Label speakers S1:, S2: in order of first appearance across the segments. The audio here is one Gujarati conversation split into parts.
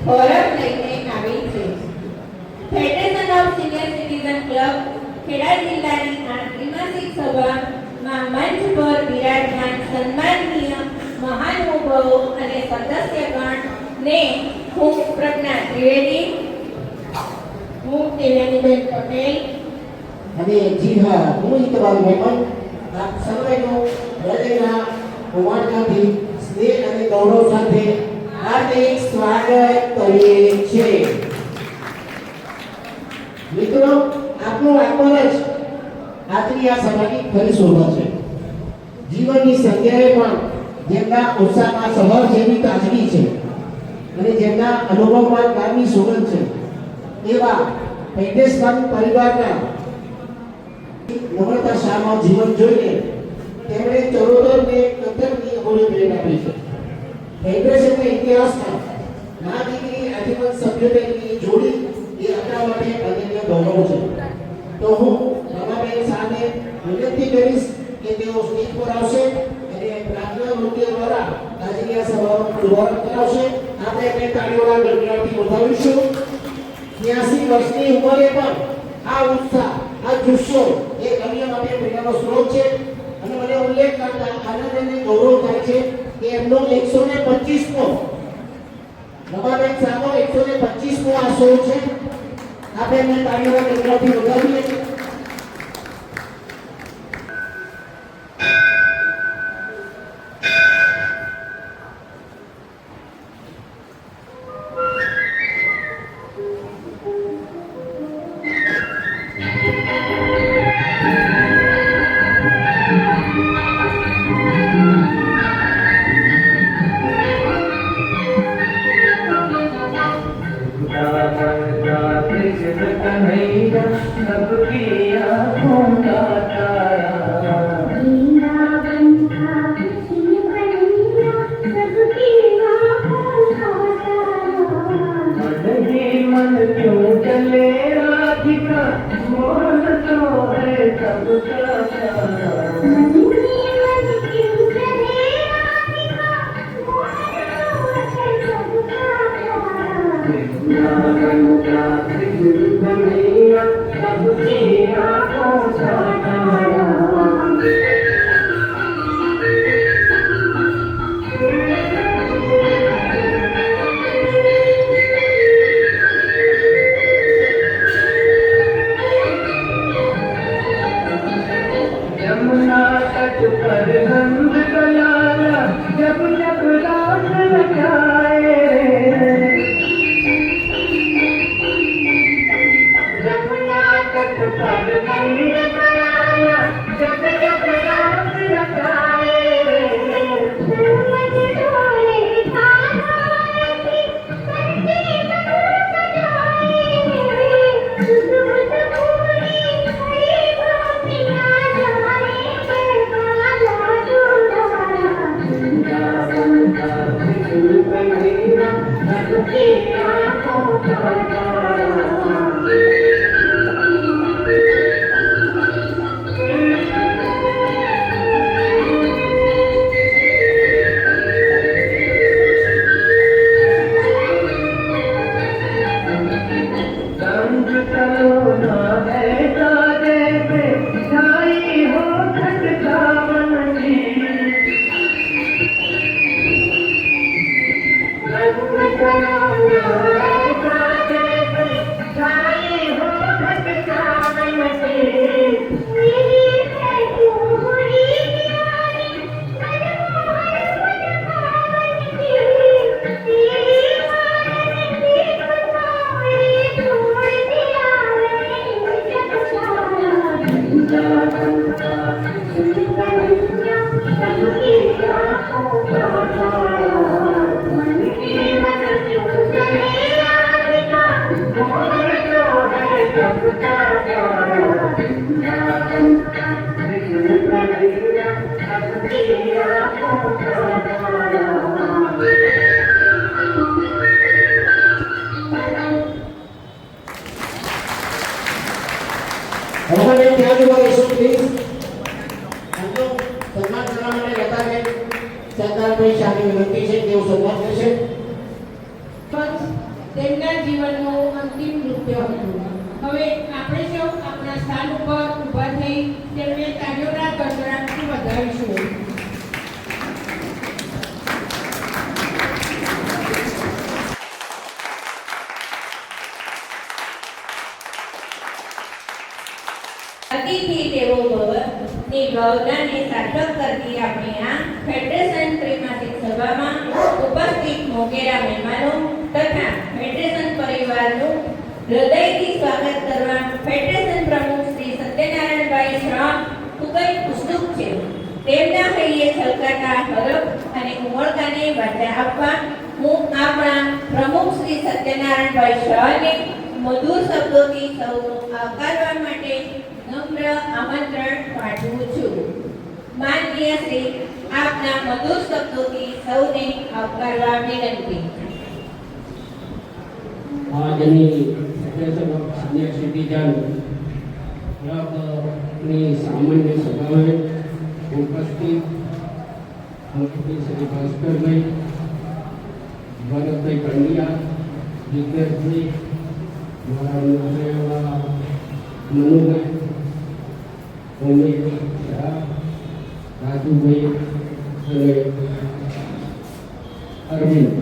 S1: ગૌરવ લઈને આવી છે. Federation of senior citizen club Kheda જિલ્લાની આ ત્રિમાસિક સભામાં મંચ પર બિરાજમાન સન્માનનીય મહાનુભાવો અને સદસ્યગણને હું પ્રજ્ઞા ત્રિવેદી, હું દેવ્યાનીબેન પટેલ
S2: અને જી હા, હું ઇકબાલ મહેમદ આપ સર્વેનું હૃદયના ઉમળકાથી સ્નેહ અને ગૌરવ સાથે હાર્દિક સ્વાગત કરીએ છીએ. મિત્રો, આપનું આગમન જ આજની આ સભાની ખરી શોભા છે. જીવનની સંખ્યાએ પણ જેમના ઉત્સાહમાં સવાર જેવી તાજગી છે અને જેમના અનુભવમાં કારની સુગંધ છે એવા ફેડરેશન પરિવારના નમ્રતા શાહમાં જીવન જોઈને તેમણે ચરોતર ને કતરની અમૂલ્ય ભેટ આપી છે. ફેડરેશનના ઇતિહાસમાં ના દીકરી આજીવન સભ્યતાની જોડી એ આપણા માટે અનન્ય ગૌરવ છે. તો હું રમાબેન શાહને વિનંતી કરીશ કે તેઓ સ્ટેજ પર આવશે અને પ્રાર્થના નૃત્ય દ્વારા આજની આ સભાનું શુભારંભ કરાવશે. આપણે બે તાળીઓના ગણગણાટથી વધાવીશું. 83 વર્ષની ઉંમરે પણ આ ઉત્સાહ, આ જુસ્સો એ અન્ય માટે પ્રેરણાનો સ્ત્રોત છે. અને મને ઉલ્લેખ કરતા આનંદ અને ગૌરવ થાય છે કે એમનો 125મો રમાબેન શાહનો 125મો આ શો છે. આપણે તાળીઓના ગણગણાટથી વધાવીએ. સરદારભાઈ શાહની વિનંતી છે તેઓ સંવાદ કરશે.
S3: તેમના જીવનનું અંતિમ નૃત્ય હતું. હવે આપણે સૌ આપણા સ્થાન ઉપર ઊભા થઈ તેમને તાળીઓના ગડગડાટથી વધાવીશું.
S1: અતિથિ દેવો ભવ ની ભાવનાને સાર્થક કરતી આપણી આ ફેડરેશન ત્રિમાસિક સભામાં ઉપસ્થિત મોગેરા મહેમાનો તથા ફેડરેશન પરિવારનું હૃદયથી સ્વાગત કરવા ફેડરેશન પ્રમુખ શ્રી સત્યનારાયણભાઈ શાહ ખૂબ જ ઉત્સુક છે. તેમના હૈયે છલકાતા હરખ અને ઉમળકાને વાચા આપવા હું આપણા પ્રમુખ શ્રી સત્યનારાયણભાઈ શાહને મધુર શબ્દોથી સૌનું આવકારવા માટે નમ્ર આમંત્રણ પાઠવું છું. માનનીય શ્રી, આપના મધુર શબ્દોથી સૌને આવકારવા વિનંતી.
S4: આજની ફેડરેશન ઓફ સિનિયર સિટીઝન ક્લબની સામાન્ય સભામાં ઉપસ્થિત મંત્રી શ્રી ભાસ્કરભાઈ, ભરતભાઈ પંડ્યા, દિગ્ગજભાઈ, મારા મનુભાઈ, ઉમેશભાઈ શાહ, રાજુભાઈ અને અરવિંદ,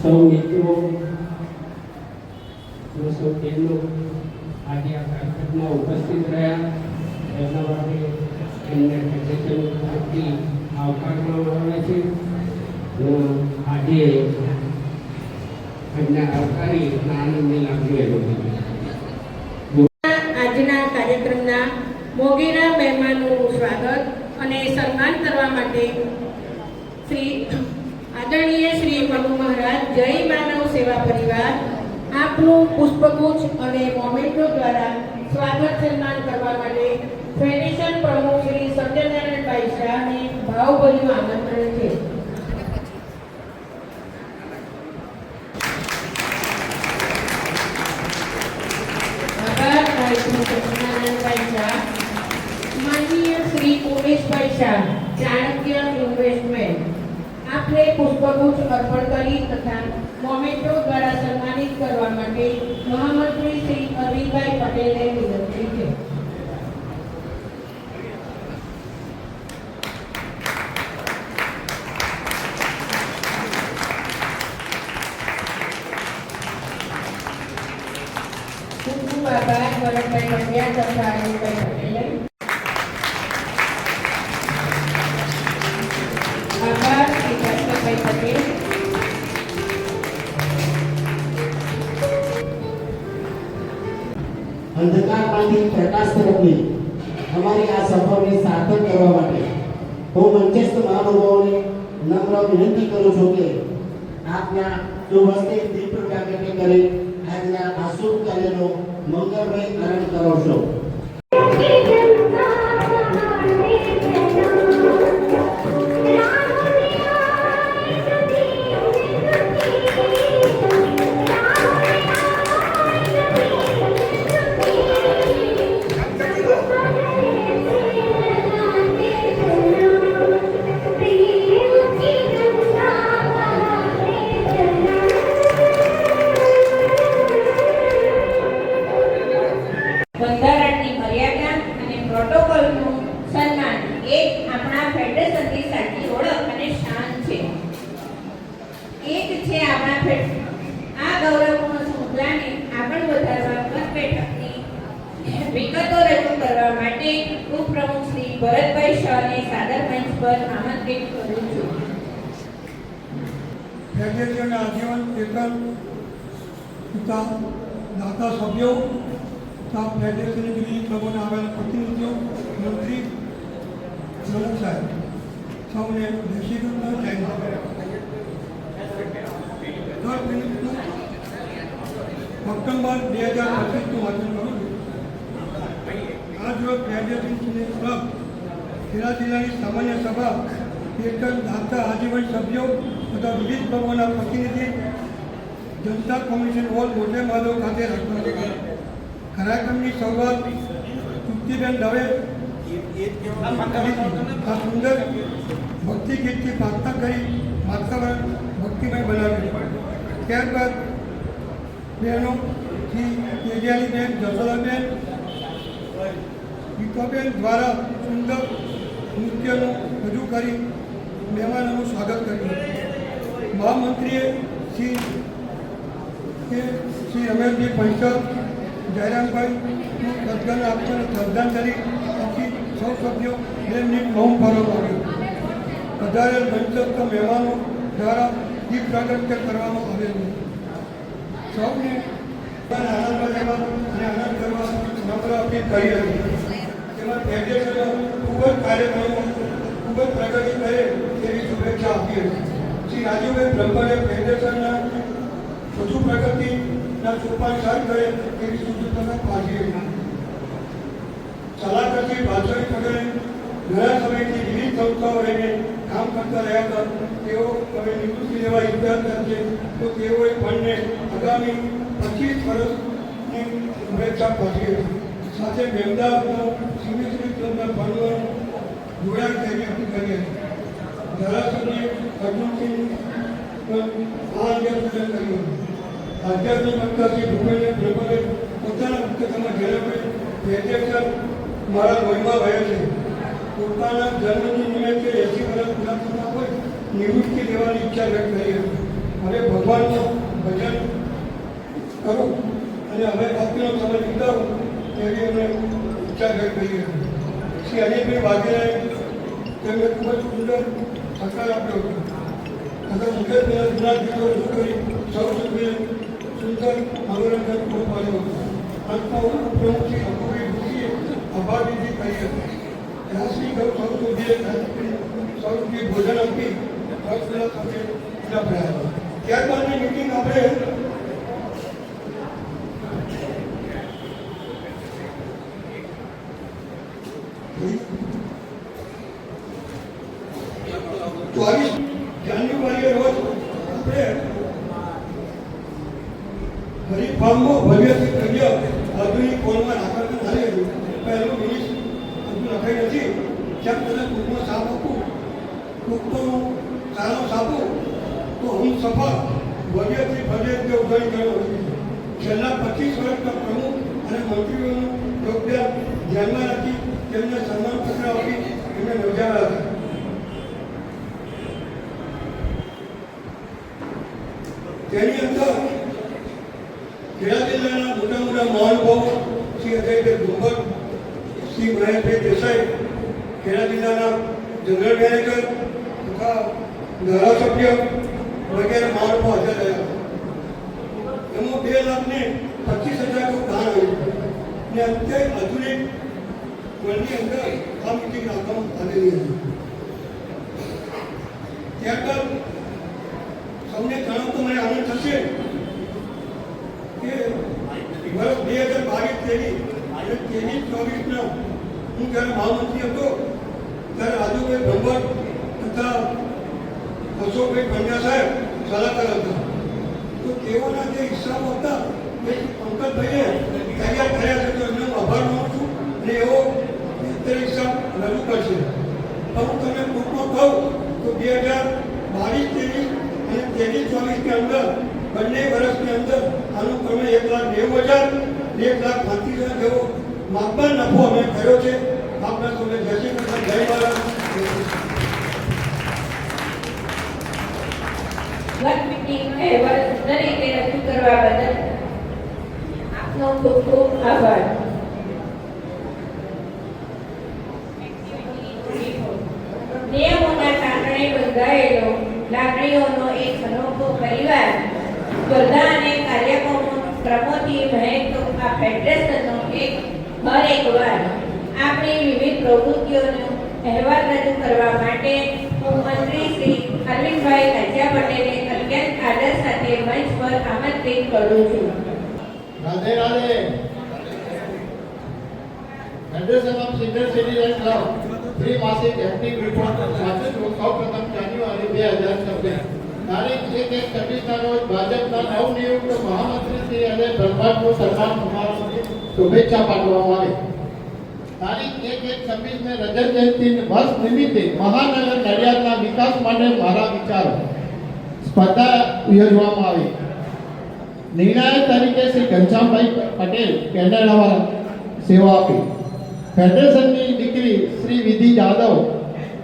S4: સૌ મિત્રો સૌ તેમનો આજે આ કાર્યક્રમમાં ઉપસ્થિત રહ્યા એમના માટે એમને ફેડરેશન તરફથી આવકારવામાં આવે છે. આજે એમને આવકારી આનંદની લાગણી અનુભવી.
S3: આજના કાર્યક્રમના મોગેરા મહેમાનોનું સ્વાગત અને સન્માન કરવા માટે શ્રી આદરણીય શ્રી મનુ મહારાજ જય માનવ સેવા પરિવાર આપનું પુષ્પગુચ્છ અને મોમેન્ટો દ્વારા સ્વાગત સન્માન કરવા માટે ફેડરેશન પ્રમુખ શ્રી સત્યનારાયણભાઈ શાહને ભાવભર્યું આમંત્રણ છે. સત્યનારાયણભાઈ શાહ, માનનીય શ્રી ઉમેશભાઈ શાહ, ચાણક્ય ઇન્વેસ્ટમેન્ટ, આપને પુષ્પગુચ્છ અર્પણ કરી તથા મોમેન્ટો દ્વારા સન્માનિત કરવા માટે મહામંત્રી શ્રી અરવિંદભાઈ પટેલને વિનંતી છે. ખૂબ ખૂબ આભાર ભરતભાઈ પંડ્યા તથા અરવિંદભાઈ પટેલે. આભાર શ્રી ભાસ્કરભાઈ પટેલ.
S2: અંધકારમાંથી પ્રકાશ તરફની અમારી આ સફરને સાર્થક કરવા માટે હું મંચસ્થ મહાનુભાવોને નમ્ર વિનંતી કરું છું કે આપના શુભ હસ્તે દીપ પ્રાગટ્ય કરી આજના આ શુભ કાર્યનો મંગળમય આરંભ કરો છો.
S1: બંધારણની મર્યાદા અને પ્રોટોકોલનું સન્માન એ આપણા ફેડરેશનની સાચી ઓળખ અને શાન છે. એક છે આપણા આ ગૌરવપૂર્ણ શૃંખલાને આગળ વધારવા પર બેઠકની વિગતો રજૂ કરવા માટે ઉપપ્રમુખ શ્રી ભરતભાઈ શાહને સાદર મંચ પર આમંત્રિત કરું છું.
S5: ફેડરેશન આજીવન ચેતન તથા દાતા સભ્યો તથા ફેડરેશનની વિવિધ ક્લબોના આવેલા પ્રતિનિધિઓ, મંત્રી, પ્રમુખ સાહેબ સૌને દેશીકૃતના જય ઓક્ટોબર 2025નું વાંચન કરું છું. આજ રોજ ફેડરેશન ક્લબ ખેડા જિલ્લાની સામાન્ય સભા હેઠળ દાતા આજીવન સભ્યો તથા વિવિધ ક્લબોના પ્રતિનિધિ જનતા કમિશન હોલ મોટે માધવ ખાતે રાખવામાં આવી. કાર્યક્રમની શરૂઆત તૃપ્તિબેન દવે આ સુંદર ભક્તિ ગીતથી પ્રાર્થના કરી વાતાવરણ ભક્તિમય બનાવ્યું. ત્યારબાદ બહેનો શ્રી તેજાલીબેન, જસોદાબેન, દીપાબેન દ્વારા સુંદર નૃત્યનું રજૂ કરી મહેમાનોનું સ્વાગત કર્યું. મહામંત્રીએ શ્રી રમેશજી પંચર, જયરામભાઈનું સદગન આપીને શ્રદ્ધાંજલિ આપી સૌ સભ્યો 2 મિનિટ મૌન પાળવામાં આવ્યું. વધારેલ મંચસ્થ મહેમાનો દ્વારા દીપ પ્રાગટ્ય કરવામાં આવેલું. સૌને આનંદ લેવા અને આનંદ કરવા નમ્ર અપીલ કરી હતી. તેમાં ફેડરેશનો ખૂબ જ કાર્યક્રમો ખૂબ જ પ્રગતિ કરે તેવી શુભેચ્છા આપી હતી. શ્રી રાજુભાઈ બ્રહ્મણે ફેડરેશનના વધુ પ્રગતિના સોપાન સર કરે તેવી સૂચના પાછી હતી. સલાહકાર શ્રી બાદશાહી પટેલે ઘણા સમયથી વિવિધ સંસ્થાઓ રહીને કામ કરતા રહ્યા હતા. તેઓ હવે નિવૃત્તિ લેવા ઈચ્છતા છે તો તેઓએ ફંડને આગામી 25 વર્ષની શુભેચ્છા પાઠવી હતી. સાથે મહેમદાવાદનો સિવિલ ફંડનો જોડાણ તેની અપીલ કરી હતી. ધારાસભ્ય અર્જુનસિંહ આ અંગે સૂચન કર્યું હતું. આધ્યાત્મિક વક્તા શ્રી ભૂપેન્દ્ર બ્રહ્મણે પોતાના વક્તવ્યમાં જણાવ્યું ફેડરેશન મારા લોહીમાં વહે છે. પોતાના જન્મની નિમિત્તે 80 વર્ષ પૂરા થતા હોય નિવૃત્તિ લેવાની ઈચ્છા વ્યક્ત કરી હતી. હવે ભગવાનનું ભજન કરું અને હવે ભક્તિનો સમય વિતાવું તેવી એમણે ઈચ્છા વ્યક્ત કરી હતી. શ્રી અનિલભાઈ વાઘેલાએ તેમને ખૂબ જ સુંદર સહકાર આપ્યો હતો. તથા સુંદર જૂના ગીતો રજૂ કરી સૌ સભ્યોએ સુંદર મનોરંજન પૂરું પાડ્યું હતું. અંતમાં ઉપપ્રમુખ શ્રી અપૂર્વી ભૂષીએ આભાર વિધિ કરી હતી. રાષ્ટ્રીય સૌ સુધી ભોજન આપી રસગુલ્લા સાથે પૂરા કર્યા હતા. ત્યારબાદની મિટિંગ આપણે જાન્યુઆરીએ રોજ આપણે હરિફાર્મમાં ભવ્યથી કર્ય આધુનિક કોલમાં આકર્ષણ થાય હતું. પહેલું મિનિટ હજુ લખાઈ નથી. જ્યાં બધા ટૂંકમાં સાપ આપું ટૂંકનું સારો સાપું તો હું સફળ ભવ્યથી ભવ્ય રીતે ઉજવણી કરવા હતી. છેલ્લા 25 વર્ષના પ્રમુખ અને મંત્રીઓનું યોગદાન ધ્યાનમાં રાખી તેમને સન્માનપત્ર આપી એમને નોંધાવ્યા હતા. તેની અંદર ખેડા જિલ્લાના મોટા મોટા મહાનુભાવો શ્રી અજયભાઈ ડુંગર, શ્રી મહેશભાઈ દેસાઈ, ખેડા જિલ્લાના જનરલ મેનેજર તથા ધારાસભ્ય વગેરે મહાનુભાવો હાજર રહ્યા. એમાં 2,25,000 જેવું દાન આવ્યું ને અત્યારે આધુનિક વર્લ્ડની અંદર આ મિટિંગ રાખવામાં આવેલી હતી. ત્યારબાદ સૌને જણાવતો મને આનંદ થશે કે વર્ષ 2022-23 અને 23-24ના હું જ્યારે મહામંત્રી હતો ત્યારે રાજુભાઈ બ્રહ્મભટ્ટ તથા અશોકભાઈ પંડ્યા સાહેબ સલાહકાર હતા. તો તેઓના જે હિસાબો હતા એ પંકજભાઈએ તૈયાર કર્યા છે. તો એમનો આભાર માનું છું અને એવો અત્યારે હિસાબ રજૂ કરશે. હું તમને ટૂંકમાં કહું તો 2022-23 અને 23-24ની અંદર બંને વર્ષની અંદર આનું ક્રમે 1,90,000 1,35,000 જેવો માપન નફો અમે કર્યો છે. આપના સૌને જય શ્રી કૃષ્ણ, જય મહારાજ.
S1: ગત મીટિંગનો અહેવાલ સુંદર રીતે રજૂ કરવા બદલ આપનો ખૂબ ખૂબ આભાર. નિયમોના કારણે બંધાયેલો લાગણીઓનો એક અનોખો પરિવાર સ્પર્ધા અને કાર્યક્રમોથી મહેકતો આ ફેડરેશનનો હર એક વાર આપણી વિવિધ પ્રવૃત્તિઓનો અહેવાલ રજૂ કરવા માટે હું મંત્રી શ્રી અરવિંદભાઈ કાંચિયા પટેલને અત્યંત આદર સાથે મંચ પર આમંત્રિત કરું છું.
S2: Radhe Radhe. Federation of senior citizen club ત્રિમાસિક એક્ટિવ રિપોર્ટ વાંચન સૌપ્રથમ જાન્યુઆરી 2026 તારીખ 1/1/26ના રોજ ભાજપના નવનિયુક્ત મહામંત્રી શ્રી અજય બ્રહ્મભટ્ટનું સન્માન સમારોહની શુભેચ્છા પાઠવવામાં આવી. તારીખ 1/1/26ને રજત જયંતિ વર્ષ નિમિત્તે મહાનગર નડિયાદના વિકાસ માટે મારા વિચારો સ્પર્ધા યોજવામાં આવી.
S6: નિર્ણાયક તરીકે શ્રી ઘનશ્યામભાઈ પટેલ કેનેડામાં સેવા આપી. ફેડરેશનની દીકરી શ્રી વિધિ જાદવ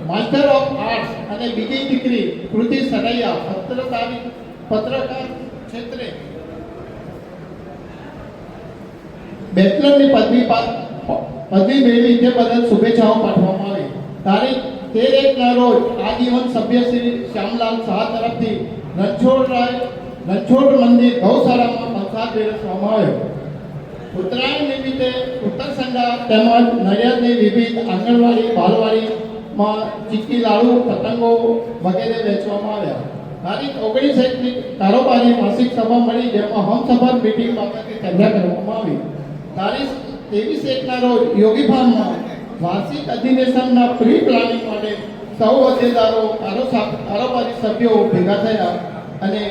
S6: માસ્ટર ઓફ આર્ટ્સ અને બીજી દીકરી કૃતિ સરૈયા પત્રકાર ક્ષેત્રે બેચલરની પદવી મેળવી તે બદલ શુભેચ્છાઓ પાઠવવામાં આવી. તારીખ 13/1ના રોજ આજીવન સભ્ય શ્રી શ્યામલાલ શાહ તરફથી રણછોડ મંદિર ગૌશાળામાં પ્રસાદ પીરસવામાં આવ્યો. ઉત્તરાયણ નિમિત્તે ઉત્તરસંડા તેમજ નડિયાદની વિવિધ આંગણવાડી બાલવાડીમાં ચીક્કી લાડુ પતંગો વગેરે વેચવામાં આવ્યા. તારીખ 19/1ની કારોબારી માસિક સભા મળી જેમાં હમસફર મીટિંગ બાબતે ચર્ચા કરવામાં આવી. તારીખ 23/1ના રોજ યોગી ફાર્મમાં વાર્ષિક અધિવેશનના પ્રી પ્લાનિંગ માટે સૌ હોદ્દેદારો કારોબારી સભ્યો ભેગા થયા અને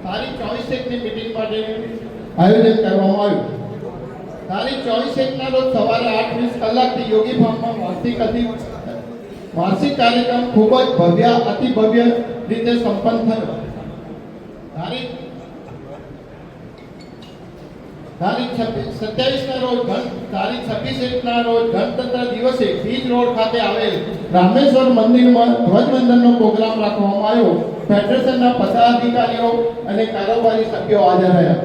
S6: તારીખ 24/1ની મીટિંગ માટે આયોજન કરવામાં આવ્યું. તારીખ 24/1ના રોજ સવારે 8:20 કલાકથી યોગી ફાર્મમાં વાર્ષિક કાર્યક્રમ ખૂબ જ અતિ ભવ્ય રીતે સંપન્ન થયો. તારીખ 27/1ના રોજ ગણતંત્ર દિવસે બીજ રોડ ખાતે આવેલ રામેશ્વર મંદિરમાં ધ્વજવંદનનો પ્રોગ્રામ રાખવામાં આવ્યો. ફેડરેશનના પદાધિકારીઓ અને કારોબારી સભ્યો હાજર રહ્યા.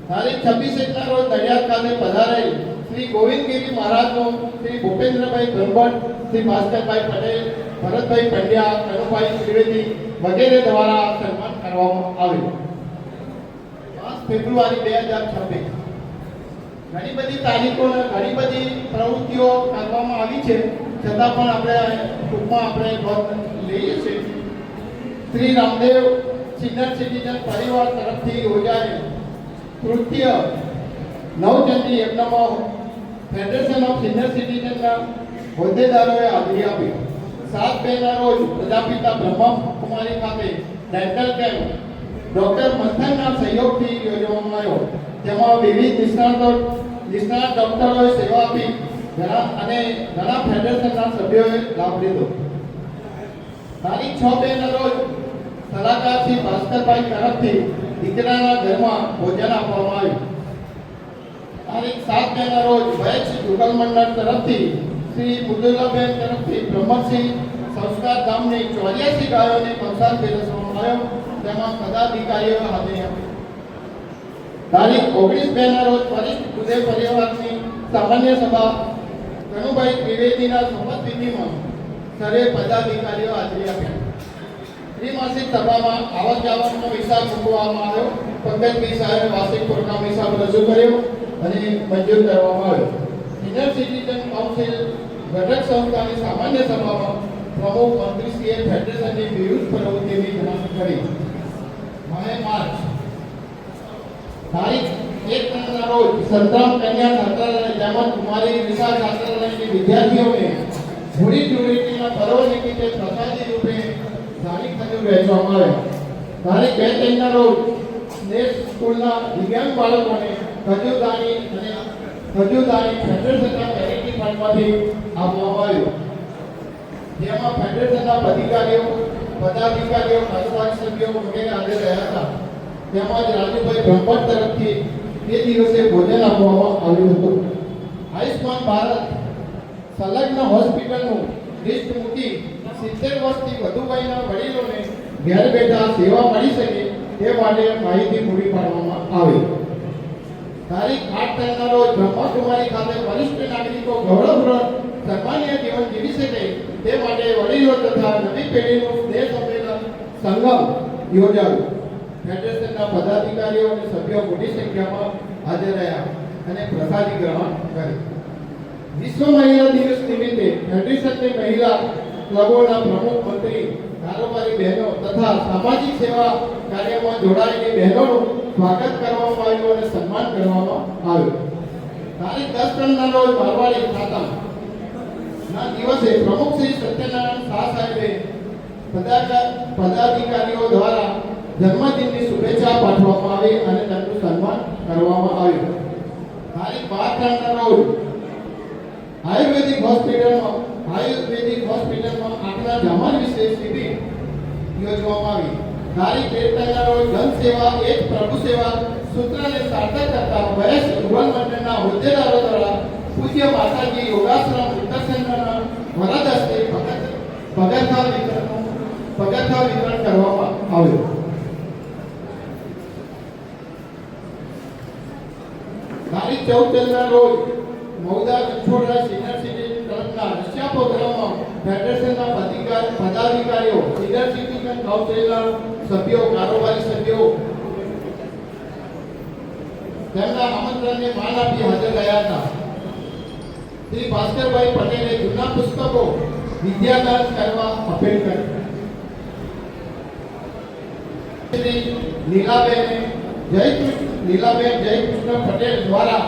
S6: તારીખ 26/1ના રોજ નડિયાદ ખાતે પધારેલ શ્રી ગોવિંદગીરી મહારાજનો શ્રી ભૂપેન્દ્રભાઈ બ્રહ્મભટ્ટ, શ્રી ભાસ્કરભાઈ પટેલ, ભરતભાઈ પંડ્યા, કનુભાઈ ત્રિવેદી વગેરે દ્વારા સન્માન કરવામાં આવ્યું. 5 ફેબ્રુઆરી 2026 ઘણી બધી તારીખો ઘણી બધી પ્રવૃત્તિઓ કરવામાં આવી છે, છતાં પણ આપણે ટૂંકમાં લઈએ છીએ. શ્રી રામદેવ સિનિયર સિટીઝન પરિવાર તરફથી યોજાયેલ તૃતીય નવચંડી યજ્ઞમાં ફેડરેશન ઓફ સિનિયર સિટીઝનના હોદ્દેદારોએ હાજરી આપી. 7/2ના રોજ પ્રજાપિતા બ્રહ્મકુમારી ખાતે ડેન્ટલ કેમ્પ ડોક્ટર મંથનના સહયોગથી યોજવામાં આવ્યો. જેમાં વિવિધ નિષ્ણાત ડોક્ટરોએ સેવા આપી ઘણા ફેડરેશનના સભ્યોએ લાભ લીધો. તારીખ 6/2ના રોજ સલાહકાર શ્રી ભાસ્કરભાઈ તરફથી દીકરાના ઘરમાં ભોજન આપવામાં આવ્યું. તારીખ 7/2ના રોજ વૈચ યુગલ મંડળ તરફથી શ્રી મુદુલાબેન તરફથી બ્રહ્મસિંહ સંસ્કાર ધામની 84 ગાયોને પ્રસાદ પીરસવામાં આવ્યો. તેમાં પદાધિકારીઓ હાજરી આપી. તારીખ 19/2ના રોજ વરિષ્ઠ ઉદય પરિવારની સામાન્ય સભા કનુભાઈ ત્રિવેદીના શપથવિધિમાં સર્વે પદાધિકારીઓ હાજરી આપ્યા. ત્રિમાસિક સભામાં આવક જાવકનો હિસાબ મૂકવામાં આવ્યો. પંકજભાઈ સાહેબે વાર્ષિક પ્રોગ્રામ હિસાબ રજૂ કર્યો અને મંજૂર કરવામાં આવ્યો. સિનિયર સિટીઝન કાઉન્સિલ ઘટક સંસ્થાની સામાન્ય સભામાં પ્રમુખ મંત્રીશ્રીએ ફેડરેશનની વિવિધ પ્રવૃત્તિની જણાવણી કરી. માર્ચ તારીખ 1ના રોજ સંતરામ કન્યા છાત્રાલય તેમજ કુમારી વિશાળ છાત્રાલયની વિદ્યાર્થીઓને હોળી ધૂળેટીના પર્વ નિમિત્તે પ્રસાદી રૂપે ધાણી ખજૂર વહેંચવામાં આવ્યા. તારીખ 2/3ના રોજ સ્નેહ સ્કૂલના દિવ્યાંગ બાળકોને ખજૂરદાની ફેડરેશનના ચેરિટી ફંડમાંથી આપવામાં આવ્યું. જેમાં ફેડરેશનના પદાધિકારીઓ કારોબારી સભ્યો વગેરે હાજર રહ્યા હતા. તેમજ રાજુભાઈ બ્રહ્મભટ્ટ તરફથી તે દિવસે ભોજન આપવામાં આવ્યું હતું. આયુષ્માન ભારત સંલગ્ન હોસ્પિટલનું લિસ્ટ મૂકી 70 વર્ષથી વધુ વયના વડીલોને ઘેર બેઠા સેવા મળી શકે તે માટે માહિતી પૂરી પાડવામાં આવી. તારીખ 8/3ના રોજ બ્રહ્મકુમારી ખાતે વરિષ્ઠ નાગરિકો ગૌરવપ્રદ સન્માનીય જીવન જીવી શકે તે માટે વડીલો તથા નવી પેઢીનું સ્નેહ સંમેલન સંગમ યોજાયું. ફેડરેશનના પદાધિકારીઓ અને સભ્યો મોટી સંખ્યામાં હાજર રહ્યા અને પ્રસાદી ગ્રહણ કરી. વિશ્વ મહિલા દિવસ નિમિત્તે ફેડરેશનની મહિલા ક્લબોના પ્રમુખ મંત્રી કારોબારી બહેનો તથા સામાજિક સેવા કાર્યમાં જોડાયેલી બહેનોનું સ્વાગત કરવામાં આવ્યું અને સન્માન કરવામાં આવ્યું. તારીખ 10/3ના રોજ મારવાડી ખાતાના દિવસે પ્રમુખ શ્રી સત્યનારાયણ શાહ સાહેબે પદાધિકારીઓ દ્વારા જન્મદિનની શુભેચ્છા પાઠવવામાં આવી અને તેમનું સન્માન કરવામાં આવ્યું. તારીખ 12/3ના રોજ આયુર્વેદિક હોસ્પિટલમાં આંખના જમણ વિશે શિબિર યોજવામાં આવી. તારીખ 13 રોજ જન સેવા એ જ પ્રભુ સેવા સૂત્રને સાર્થક કરતા વયસ યુવન મંડળના હોદ્દેદારો દ્વારા પૂજ્ય માતાજી યોગાશ્રમ ઉત્તરસેન્દ્રના વરદ હસ્તે પગરખા વિતરણ કરવામાં આવ્યું. તારીખ 14 રોજ મૌદા વિછોડા સિનિયર સિટીઝન ક્લબના રશિયા પ્રોગ્રામમાં ફેડરેશનના પદાધિકારીઓ, સિનિયર સિટીઝન કાઉન્સિલના સભ્યો, કારોબારી સભ્યો તેમના આમંત્રણને માન આપી હાજર રહ્યા હતા. શ્રી ભાસ્કરભાઈ પટેલે જૂના પુસ્તકો વિદ્યાદાન કરવા અપીલ કરી. શ્રી લીલાબેન જયકૃષ્ણ પટેલ દ્વારા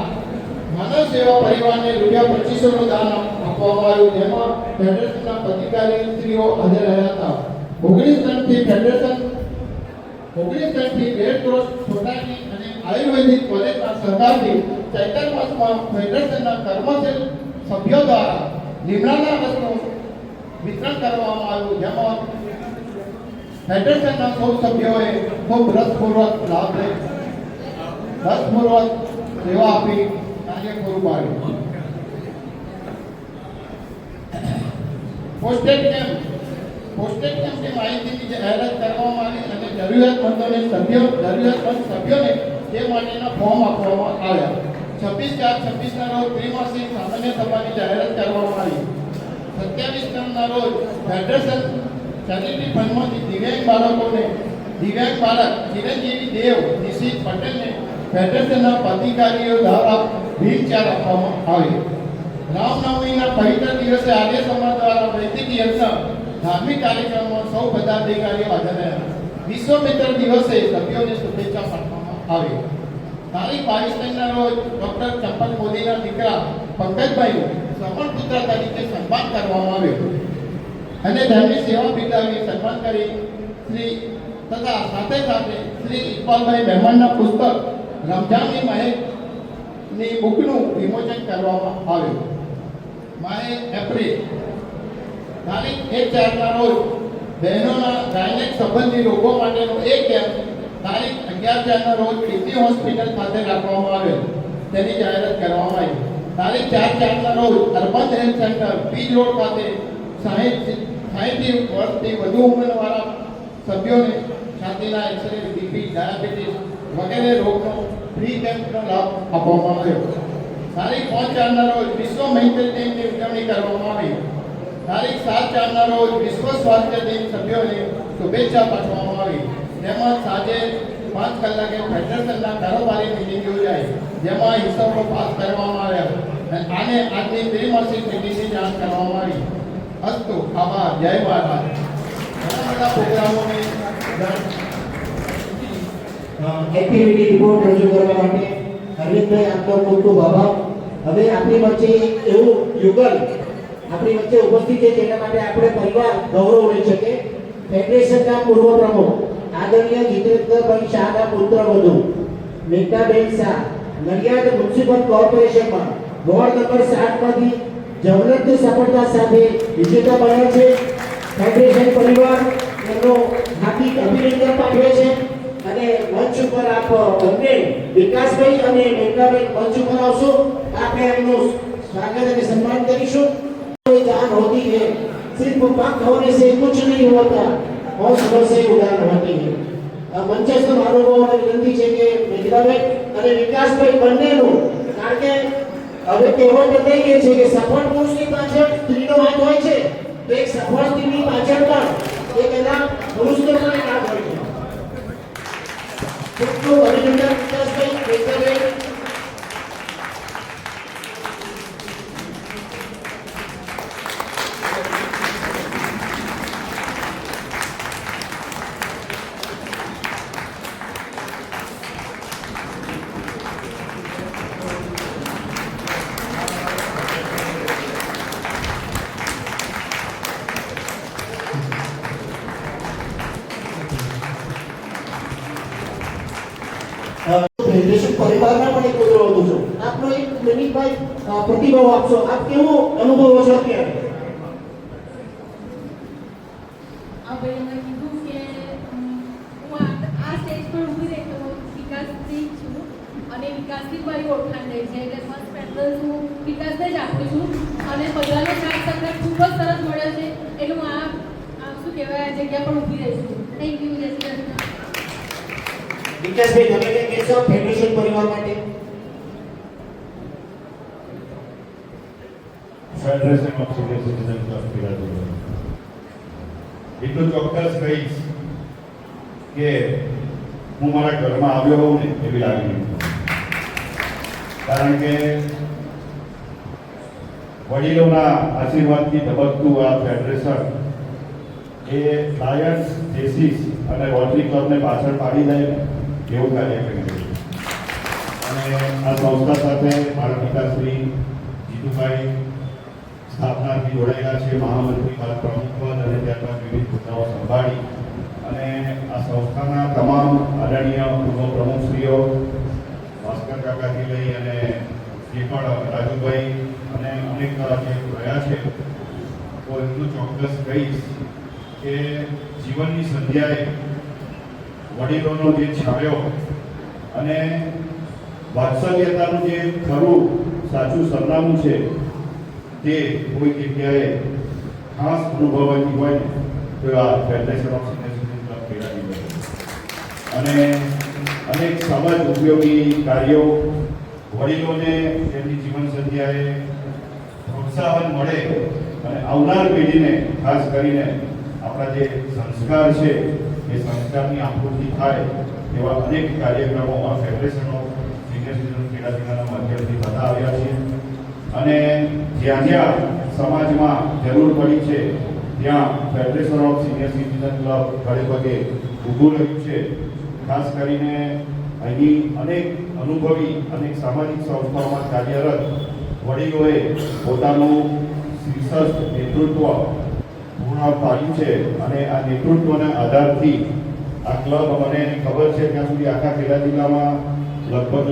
S6: માનવ સેવા પરિવારને ₹2500 નું દાન આપવામાં આવ્યું, જેમાં ફેડરેશનના પદાધિકારીઓ હાજર રહ્યા હતા. 19 થી રેડ ક્રોસ સોસાયટી અને આયુર્વેદિક કોલેજના સહકારથી ચૈતર માસમાં ફેડરેશનના કર્મશીલ સભ્યો દ્વારા લીમડાના રસનું વિતરણ કરવામાં આવ્યું, જેમાં ફેડરેશનના સૌ સભ્યોએ ખૂબ રસપૂર્વક લાભ લઈ સેવા આપી કાર્ય પૂરું પાડ્યું. પોસ્ટેડ કેમ્પની માહિતીની જાહેરાત કરવામાં આવી અને જરૂરિયાતમંદ સભ્યોને તે માટેના ફોર્મ આપવામાં આવ્યા. 26/4/26 રોજ ત્રિમાસિક સામાન્ય સભાની જાહેરાત કરવામાં આવી. 27 રોજ ફેડરેશન ચેરિટી ફંડમાંથી દિવ્યાંગ બાળક ચિરંજીવી દેવ નિશિત પટેલને ફેડરેશનના પદાધિકારીઓ દ્વારા વ્હીલચેર આપવામાં આવી. રામનવમીના પવિત્ર દિવસે આર્ય સમાજ દ્વારા વૈદિક યજ્ઞ ધાર્મિક કાર્યક્રમમાં સૌ પદાધિકારીઓ હાજર રહ્યા. વિશ્વ મિત્ર દિવસે સભ્યોને શુભેચ્છા પાઠવવામાં આવી. તારીખ 22 રોજ ડોક્ટર ચંપલ મોદીના દીકરા પંકજભાઈનું શ્રવણપુત્ર તરીકે સન્માન કરવામાં આવ્યું અને તેમની સેવા બિરદાવી સન્માન કરી સાથે શ્રી ઇકબાલભાઈ મહેમાનના પુસ્તક રમઝાનની મહેકની બુકનું વિમોચન કરવામાં આવ્યું. માહે એપ્રિલ તારીખ 1/4 રોજ બહેનોના ગાયનેક સંબંધી રોગો માટેનો એક કેમ્પ તારીખ 11/4 રોજ કિડની હોસ્પિટલ ખાતે રાખવામાં આવેલ, તેની જાહેરાત કરવામાં આવી. તારીખ 4/4 રોજ urban health centre Pij road ખાતે 60 વર્ષથી વધુ ઉંમરવાળા સભ્યોને છાતીના એક્સરે, બીપી, ડાયાબિટીસ વગેરે રોગનો ફ્રી કેમ્પનો લાભ આપવામાં આવ્યો. તારીખ 5/4 રોજ વિશ્વ મૈત્રી દિનની ઉજવણી કરવામાં આવી. તારીખ 7/4 રોજ વિશ્વ સ્વાસ્થ્ય દિન સભ્યોને શુભેચ્છા પાઠવવામાં આવી. તેમજ સાંજે 5 કલાકે ફેડરેશનના કારોબારી મિટિંગ યોજાઈ, જેમાં હિસાબો પાસ કરવામાં આવ્યા અને આજની ત્રિમાસિક મિટિંગની જાણ કરવામાં આવી. અસ્તુ, આભાર, જય મહારાજ. ઘણા બધા પ્રોગ્રામોની
S2: એક્ટિવિટી રિપોર્ટ રજૂ કરવા માટે અરવિંદભાઈ આપનો ખૂબ ખૂબ આભાર. હવે આપણી વચ્ચે એવું યુગલ આપણી વચ્ચે ઉપસ્થિત છે, જેના માટે આપણે પરિવાર ગૌરવ લઈ શકીએ. ફેડરેશનના પૂર્વ પ્રમુખ આદરણીય જીતેન્દ્રભાઈ શાહના પુત્રવધુ મેઘનાબેન શાહ નડિયાદ મ્યુનિસિપલ કોર્પોરેશનમાં વોર્ડ નંબર 7 માંથી જવલંત સફળતા સાથે વિજેતા બન્યા છે. ફેડરેશન પરિવાર એમનો હાર્દિક અભિનંદન પાઠવે છે અને મંચ ઉપર આપ બંને વિકાસભાઈ અને મેઘનાબેન મંચ ઉપર આવશો. આપણે એમનું स्वागत અને सम्मान કરીશું. कोई जान होती है सिर्फ पाक होने से कुछ नहीं होता, हौसलों से उड़ान होती है. મંચસ્થ મહાનુભાવોને વિનંતી છે કે મેઘનાબેન અને વિકાસભાઈ બંનેનું, કારણ કે હવે કહેવત બદલાઈ ગઈ છે કે સફળ પુરુષની પાછળ સ્ત્રીનો હાથ હોય છે, તો એક સફળ સ્ત્રીની પાછળ પણ એક એના પુરુષનો પણ એક હાથ હોય છે. ખૂબ ખૂબ અભિનંદન વિકાસભાઈ, મેઘનાબેન. ફેડરેશન પરિવારના પણ એક પુત્રવધુ છો. આપનો એક મિનિટભાઈ પ્રતિભાવ આપશો. આપ કેવો અનુભવો છો અત્યારે?
S7: આપણે કીધું કે પણ ઊભી રહી તો હું વિકાસથી છું અને વિકાસથી મારી ઓળખાણ થઈ છે એટલે ફર્સ્ટ પ્રેફરન્સ હું વિકાસને જ આપું છું અને બધાનો સાથ સહકાર ખૂબ જ સરસ મળ્યો છે એટલે હું આ શું કહેવાય આ જગ્યા પર ઊભી રહી છું. Thank you. જય શ્રી કૃષ્ણ.
S2: વિકાસભાઈ તમે કંઈ કહેશો ફેડરેશન પરિવાર માટે?
S8: Federation of senior citizen club Kheralu એટલું ચોક્કસ કહીશ કે હું મારા ઘરમાં આવ્યો હોઉં ને એવી લાગણી, કારણ કે વડીલોના આશીર્વાદથી ધબકતું આ ફેડરેશન એ લાયન્સ, જેસીસ અને રોટરી ક્લબને પાછળ પાડી દે એવું કાર્ય કરી રહ્યું છે. અને આ સંસ્થા સાથે મારા પિતાશ્રી જીતુભાઈ સ્થાપનાથી જોડાયેલા છે, મહામંત્રી બાદ પ્રમુખ પદ અને ત્યારબાદ વિવિધ હોદ્દાઓ સંભાળી અને આ સંસ્થાના તમામ આદરણીય પૂર્વ પ્રમુખશ્રીઓ ભાસ્કર કાકાથી લઈ અને જે પણ રાજુભાઈ અને અનેક જે રહ્યા છે તો એટલું ચોક્કસ કહીશ કે જીવનની સંધ્યાએ વડીલોનો જે છાયો અને વાત્સલ્યતાનું જે ખરું સાચું સરનામું છે તે કોઈ જગ્યાએ ખાસ અનુભવાતી હોય ને તો આ federation of senior citizen club Kheralu અને અનેક સમાજ ઉપયોગી કાર્યો વડીલોને તેમની જીવન સંધ્યાએ પ્રોત્સાહન મળે અને આવનાર પેઢીને ખાસ કરીને આપણા જે સંસ્કાર છે એ સંસ્કારની આકૃતિ થાય એવા અનેક કાર્યક્રમો આ ફેડરેશન ઓફ સિનિયર સિટીઝન ખેરાલુના માધ્યમથી થતા આવ્યા છે અને જ્યાં જ્યાં સમાજમાં જરૂર પડી છે ત્યાં federation of senior citizen club ઘરે પગે ઊભું રહ્યું છે. ખાસ કરીને અહીં અનેક અનુભવી અનેક સામાજિક સંસ્થાઓમાં કાર્યરત વડીલોએ પોતાનું શીર્ષસ્થ નેતૃત્વ પૂર્ણ પાડ્યું છે અને આ નેતૃત્વના આધારથી આ ક્લબ મને ખબર છે ત્યાં સુધી આખા ખેડા જિલ્લામાં લગભગ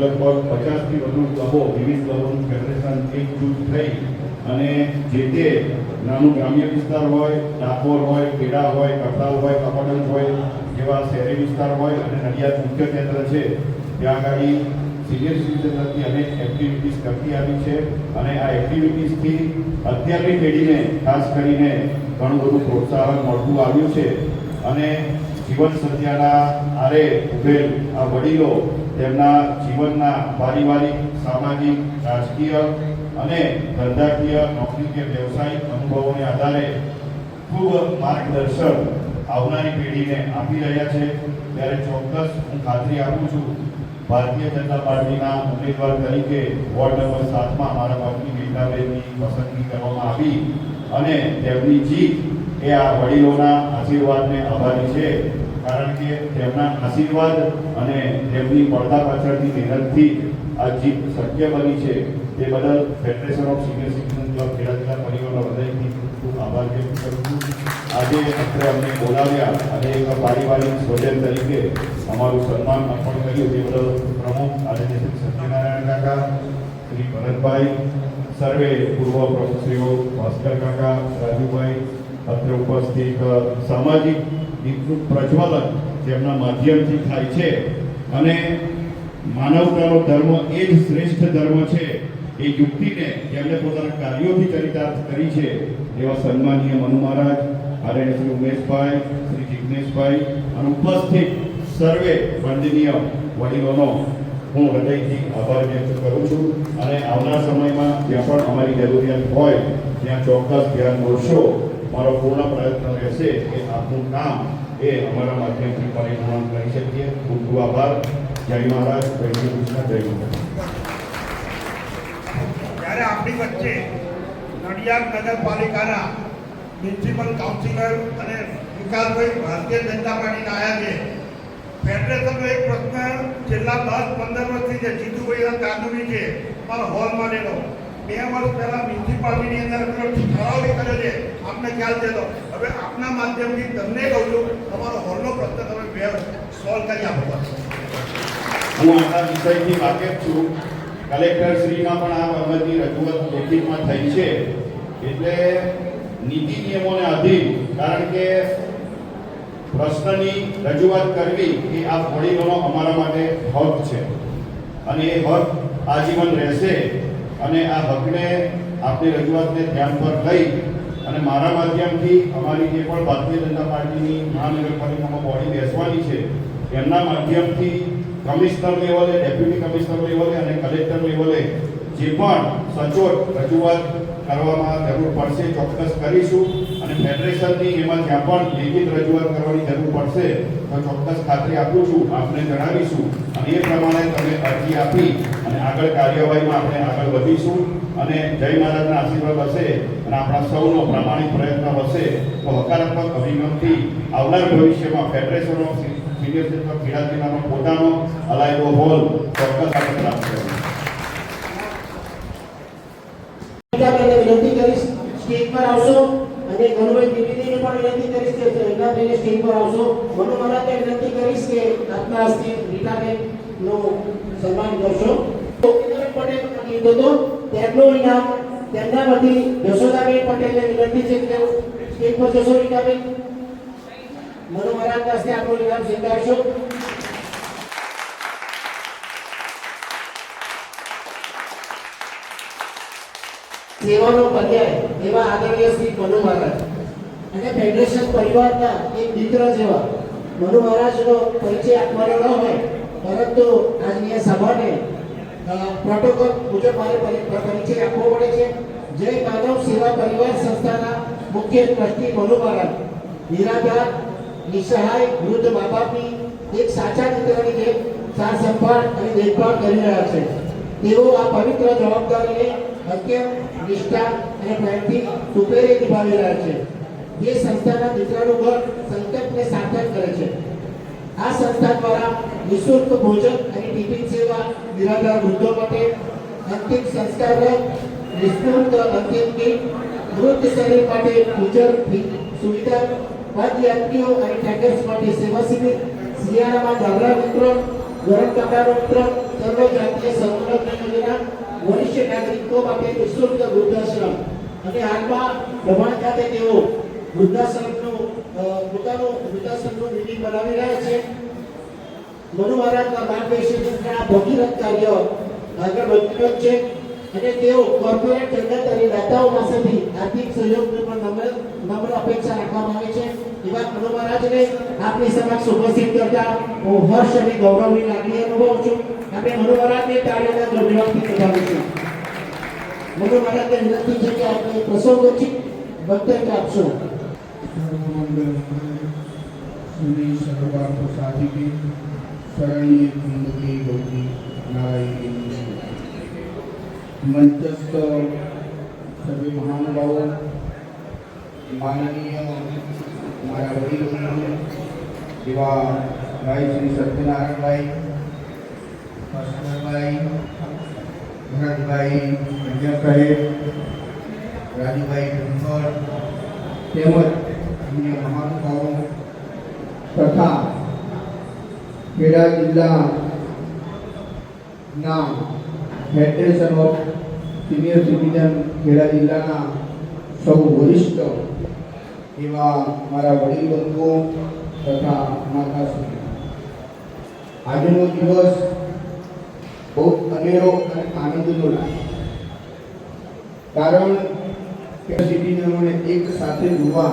S8: 50થી વધુ ક્લબો, વિવિધ ક્લબોનું ફેડરેશન એકજૂથ થઈ અને જે તે નાનું ગ્રામ્ય વિસ્તાર હોય, ડાકોર હોય, ખેડા હોય, કપરાલ હોય, કપડલ હોય જેવા શહેરી વિસ્તાર હોય અને નડિયાદ મુખ્ય કેન્દ્ર છે ત્યાં આગળ સિનિયર સિટીઝનની અનેક એક્ટિવિટીઝ કરતી આવી છે અને આ એક્ટિવિટીઝથી અત્યારની પેઢીને ખાસ કરીને ઘણું બધું પ્રોત્સાહન મળતું આવ્યું છે અને જીવન સંધ્યાના આરે ઉભેલ આ વડીલો તેમના જીવનના પારિવારિક, સામાજિક, રાજકીય અને ધંધાકીય, નોકરી કે વ્યવસાયિક અનુભવોને આધારે ખૂબ માર્ગદર્શન આવનારી પેઢીને આપી રહ્યા છે. ત્યારે ચોક્કસ હું ખાતરી આપું છું ભારતીય જનતા પાર્ટીના ઉમેદવાર તરીકે વોર્ડ નંબર 7માં મારા પત્ની ગીતાબેનની પસંદગી કરવામાં આવી અને તેમની જીત એ આ વડીલોના આશીર્વાદને આભારી છે, કારણ કે તેમના આશીર્વાદ અને તેમની પડદા પાછળની મહેનતથી આ જીત શક્ય બની છે. તે બદલ federation of senior citizen club Kheda પરિવારનો હૃદયથી ખૂબ આભાર વ્યક્ત કરું છું. આજે અત્રે અમને બોલાવ્યા અને એક પારિવારિક સ્વજન તરીકે અમારું સન્માન અર્પણ કર્યું તે બદલ પ્રમુખ આદરણીય શ્રી સત્યનારાયણ કાકા, શ્રી ભરતભાઈ, સર્વે પૂર્વ પ્રમુખશ્રીઓ ભાસ્કર કાકા, રાજુભાઈ, અત્રે ઉપસ્થિત સામાજિક દીપનું પ્રજ્વલન જેમના માધ્યમથી થાય છે અને માનવતાનો ધર્મ એ જ શ્રેષ્ઠ ધર્મ છે એ યુક્તિને જેમણે પોતાના કાર્યોથી ચરિતાર્થ કરી છે એવા સન્માનીય મનુ મહારાજ, આદરણીય શ્રી ઉમેશભાઈ, શ્રી જિજ્ઞેશભાઈ અને ઉપસ્થિત સર્વે વંદનીય વડીલોનો હું હૃદયથી આભાર વ્યક્ત કરું છું અને આવનાર સમયમાં જ્યાં પણ અમારી જરૂરિયાત હોય ત્યાં ચોક્કસ ધ્યાન દોરશો. મારો પૂર્ણ પ્રયત્ન રહેશે કે આપનું કામ એ અમારા માધ્યમથી પરિપૂર્ણ કરી શકીએ. ખૂબ ખૂબ આભાર. જય મહારાજ, જય શ્રી કૃષ્ણ, જય મહારાજ.
S5: ત્યારે આપણી વચ્ચે નડિયાદ નગરપાલિકાના મ્યુનિસિપલ કાઉન્સિલર અને વિકાસભાઈ ભારતીય જનતા પાર્ટીના આવ્યા છે. ફેડરેશનનો એક પ્રશ્ન છેલ્લા 10-15 વર્ષથી જે જીતુભાઈ કાનૂની છે મારો હોલ માટેનો 2 વર્ષ પહેલા મ્યુનિસિપાલિટીની અંદર ઠરાવ કર્યો છે, આપને ખ્યાલ છે તો હવે આપના માધ્યમથી તમને કહું છું તમારો હોલનો પ્રશ્ન તમે સોલ્વ કરી આપો.
S8: હું આ વિષયથી વાકેફ છું. કલેક્ટર શ્રીના પણ આ બાબતની રજૂઆત લેખિતમાં થઈ છે એટલે નીતિ નિયમોને આધીન, કારણ કે પ્રશ્નની રજૂઆત કરવી એ આ વડીલોનો અમારા માટે હક છે અને એ હક આજીવન રહેશે અને આ હકને આપણી રજૂઆતને ધ્યાન પર લઈ અને મારા માધ્યમથી અમારી જે પણ ભારતીય જનતા પાર્ટીની મહાનગરપાલિકામાં બોડી બેસવાની છે એમના માધ્યમથી કમિશનર લેવલે, ડેપ્યુટી કમિશનર લેવલે અને કલેક્ટર લેવલે જે પણ સચોટ રજૂઆત કરવામાં જરૂર પડશે ચોક્કસ કરીશું અને ફેડરેશનની એમાં જ્યાં પણ લેખિત રજૂઆત કરવાની જરૂર પડશે તો ચોક્કસ ખાતરી આપું છું, આપને જણાવીશું અને એ પ્રમાણે તમે અરજી આપી અને આગળ કાર્યવાહીમાં આપણે આગળ વધીશું અને જય મહારાજના આશીર્વાદ હશે અને આપણા સૌનો પ્રામાણિક પ્રયત્ન હશે તો હકારાત્મક અભિગમથી આવનાર ભવિષ્યમાં federation of senior citizen Kheda જિલ્લાનો પોતાનો અલાયદો હોલ ચોક્કસ આપણે પ્રાપ્ત કરીશું.
S2: વિનંતી કરીશ સ્ટેજ પર આવશો અને ગણભાઈ ત્રિવેદીને પણ વિનંતી કરીશ કે એમના બેને સ્ટેજ પર આવશો. મનુ મહારાજને વિનંતી કરીશ કે આપના હસ્તે રીટાબેન નું સન્માન કરશો. પટેલ કીધું તો તેમનું ઇનામ તેમના વતી યશોદાબેન પટેલને વિનંતી છે કે સ્ટેજ પર જશો. રીટાબેન મનુ મહારાજના હસ્તે આપણું ઇનામ સ્વીકારશો. સેવાનો પર્યાય એવા આદરણીય શ્રી મનુ મહારાજ અને ફેડરેશન પરિવારના એક મિત્ર જેવા મનુ મહારાજનો પરિચય આપવાનો ન હોય પરંતુ આજની આ સભાને પ્રોટોકોલ મુજબ મારે પરિચય આપવો પડે છે. જય માનવ સેવા પરિવાર સંસ્થાના મુખ્ય ટ્રસ્ટી મનુ મહારાજ નિરાધાર, નિસહાય વૃદ્ધ મા બાપની એક સાચા મિત્રની જેમ સાર સંભાળ અને દેખભાળ કરી રહ્યા છે. તેઓ આ પવિત્ર જવાબદારીને અત્યંત નિષ્ઠા અને પ્રેમથી સુપેરે નિભાવી રહ્યા છે. જે સંસ્થાના મિત્રનું ઘર સંકલ્પને સાર્થક કરે છે. આ સંસ્થા દ્વારા નિઃશુલ્ક ભોજન અને ટિફિન સેવા, નિરાધાર વૃદ્ધો માટે અંતિમ સંસ્કાર, નિઃશુલ્ક અંતિમ કીટ, વૃદ્ધ શરીર માટે પૂજન સુવિધા, પદયાત્રીઓ અને ટ્રેકર્સ માટે સેવા શિબિર, શિયાળામાં દાદરા વિતરણ, ગરમ કપડાનું વિતરણ, સર્વ જાતીય સંરક્ષણ યોજના, વરિષ્ઠ નાગરિકો માટે નિઃશુલ્ક વૃદ્ધાશ્રમ અને હાલમાં દમણ ખાતે તેઓ વૃદ્ધાશ્રમનું પોતાનું વૃદ્ધાશ્રમનું બિલ્ડિંગ બનાવી રહ્યા છે. મનુ મહારાજના માર્ગદર્શનના ભગીરથ કાર્ય આગળ વધી રહ્યું છે અને તેઓ કોર્પોરેટ જગત અને દાતાઓ પાસેથી આર્થિક સહયોગની પણ નમ્ર અપેક્ષા રાખવામાં આવે છે. એવા મનુ મહારાજને આપની સમક્ષ ઉપસ્થિત કરતા હું હર્ષ અને ગૌરવની લાગણી અનુભવું છું. આપણે મનુ મહારાજને તાળીઓના ગૌરવથી વધાવીશું. મનુ મહારાજને વિનંતી છે કે આપણે પ્રસંગોચિત વક્તવ્ય આપશો.
S9: सर्वार्थ साधिके शरण्ये त्र्यंबके गौरी नारायणी मंचस्थ सभी महानुभावों, माननीय हमारा वडीलों एवं भाई श्री सत्यनारायण भाई, भाई भरत भाई पंजा साहेब, राजूभाई धनखड़ તેમજ અન્ય મહાનુભાવો તથા ખેડા જિલ્લાના federation of senior citizen Kheda જિલ્લાના સૌ વરિષ્ઠ એવા મારા વડીલ બંધુઓ તથા માતાશ્રી, આજનો દિવસ બહુ અનેરો અને આનંદનો લાગે. કારણ સિટીઝનોને એક સાથે જોવા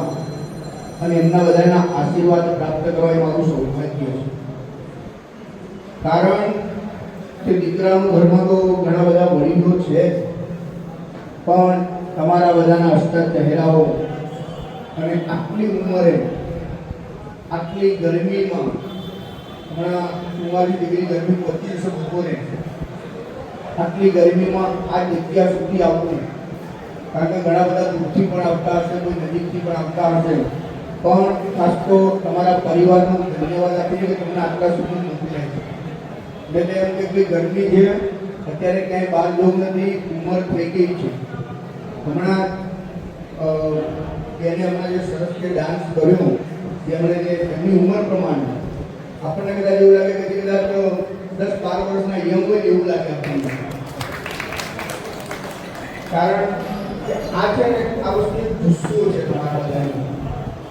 S9: અને એમના બધાના આશીર્વાદ પ્રાપ્ત કરવા એ મારું સૌભાગ્ય છે. કારણ કે દીકરાનું ઘરમાં તો ઘણા બધા વડીલો છે, પણ તમારા બધાના હસતા ચહેરાઓ અને આટલી ઉંમરે આટલી ગરમીમાં, હમણાં 44 ડિગ્રી ગરમી પહોંચી છે બપોરે, આટલી ગરમીમાં આ જગ્યા સુધી આવવું, કારણ કે ઘણા બધા દૂરથી પણ આવતા હશે, કોઈ નજીકથી પણ આવતા હશે, પણ ખાસ તો તમારા પરિવારનો ધન્યવાદ આપીએ કે તમને આટલા સુધી મોકલ્યા છે. એટલે એમ કે કોઈ ગરમી છે, અત્યારે ક્યાંય બહાર જવું નથી, ઉંમર થઈ ગઈ છે. હમણાં એને હમણાં જે સરસ જે ડાન્સ કર્યો, જેમણે જે એમની ઉંમર પ્રમાણે આપણને કદાચ એવું લાગે કે કદાચ 10-12 વર્ષના યંગ હોય એવું લાગે આપણને. કારણ આ છે ને આ વસ્તુ જુસ્સો છે તમારા બધાનો.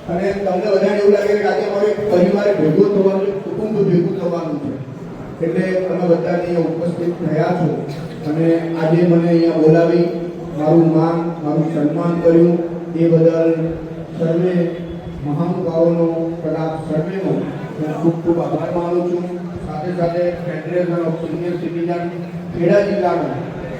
S9: અને તમને બધાને એવું લાગે કે આજે અમારે પરિવાર ભેગો થવાનું છે, કુટુંબ ભેગું થવાનું છે, એટલે તમે બધા અહીંયા ઉપસ્થિત થયા છો અને આજે મને અહીંયા બોલાવી મારું માન મારું સન્માન કર્યું એ બદલ સર્વે મહાનુભાવોનો કદાચ સર્વેનો હું ખૂબ ખૂબ આભાર માનું છું. સાથે સાથે federation of senior citizen Kheda જિલ્લાનો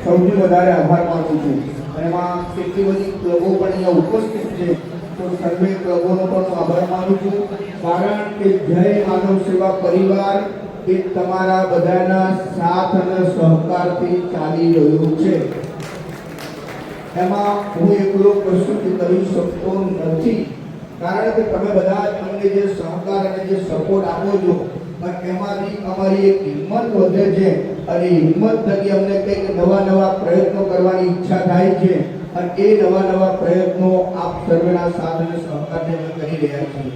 S9: સૌથી વધારે આભાર માનું છું. અને એમાં કેટલી બધી ક્લબો પણ અહીંયા ઉપસ્થિત છે તો સર્વે ક્લબોનો પણ હું આભાર માનું છું, કારણ કે જય માનવ સેવા પરિવાર એ તમારા બધાના સાથ અને સહકારથી ચાલી રહ્યું છે. એમાં હું એકલો કશું કરી શકતો નથી, કારણ કે તમે બધા અમને જે સહકાર અને જે સપોર્ટ આપો છો અને એમાંથી અમારી એક હિંમત વધે છે અને હિંમત થકી અમને કંઈક નવા પ્રયત્નો કરવાની ઈચ્છા થાય છે અને એ નવા પ્રયત્નો આપ સર્વેના સાથ અને સહકારથી અમે કરી રહ્યા છીએ.